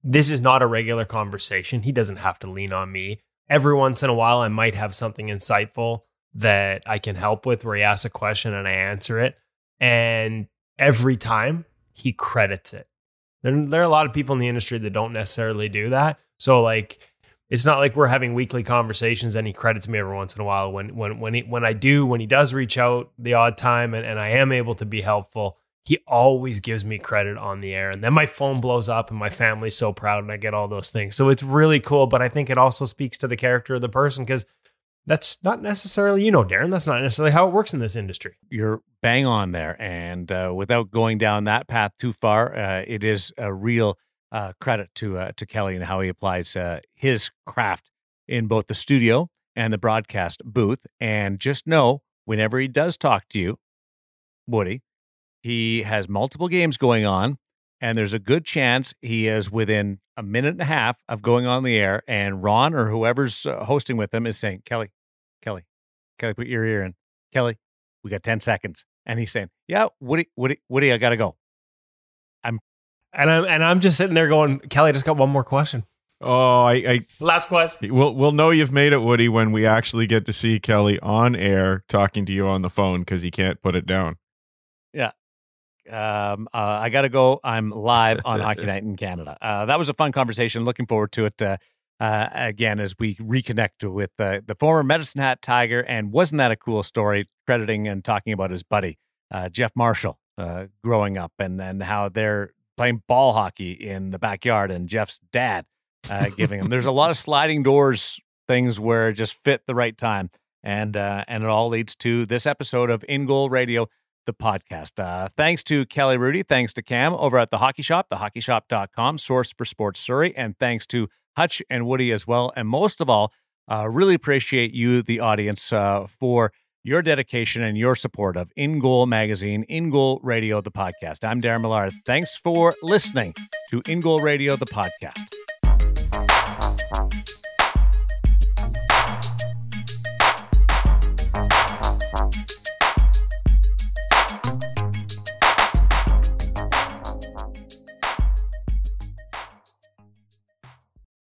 this is not a regular conversation. He doesn't have to lean on me. Every once in a while, I might have something insightful that I can help with where he asks a question and I answer it. And every time, he credits it. There are a lot of people in the industry that don't necessarily do that. So, like, it's not like we're having weekly conversations and he credits me every once in a while. When he does reach out the odd time and I am able to be helpful, he always gives me credit on the air. And then my phone blows up and my family's so proud and I get all those things. So it's really cool. But I think it also speaks to the character of the person, because that's not necessarily, Darren, that's not necessarily how it works in this industry. You're bang on there. And without going down that path too far, it is a real credit to Kelly and how he applies his craft in both the studio and the broadcast booth. And just know, whenever he does talk to you, Woody, he has multiple games going on, and there's a good chance he is within a minute and a half of going on the air, and Ron or whoever's hosting with him is saying, Kelly, put your ear in. Kelly, we got 10 seconds. And he's saying, yeah, Woody, I got to go. I'm just sitting there going, Kelly, I just got one more question. Oh, Last question. We'll know you've made it, Woody, when we actually get to see Kelly on air talking to you on the phone because he can't put it down. Yeah. I got to go. I'm live on Hockey Night in Canada. That was a fun conversation. Looking forward to it again as we reconnect with the former Medicine Hat Tiger. And wasn't that a cool story, crediting and talking about his buddy, Jeff Marshall, growing up and how they're playing ball hockey in the backyard and Jeff's dad giving him. There's a lot of sliding doors things where it just fit the right time. And it all leads to this episode of In Goal Radio, the podcast. Thanks to Kelly Hrudey. Thanks to Cam over at The Hockey Shop, thehockeyshop.com, source for sports Surrey. And thanks to Hutch and Woody as well. And most of all, really appreciate you, the audience, for your dedication and your support of In Goal Magazine, In Goal Radio, the podcast. I'm Darren Millard. Thanks for listening to In Goal Radio, the podcast.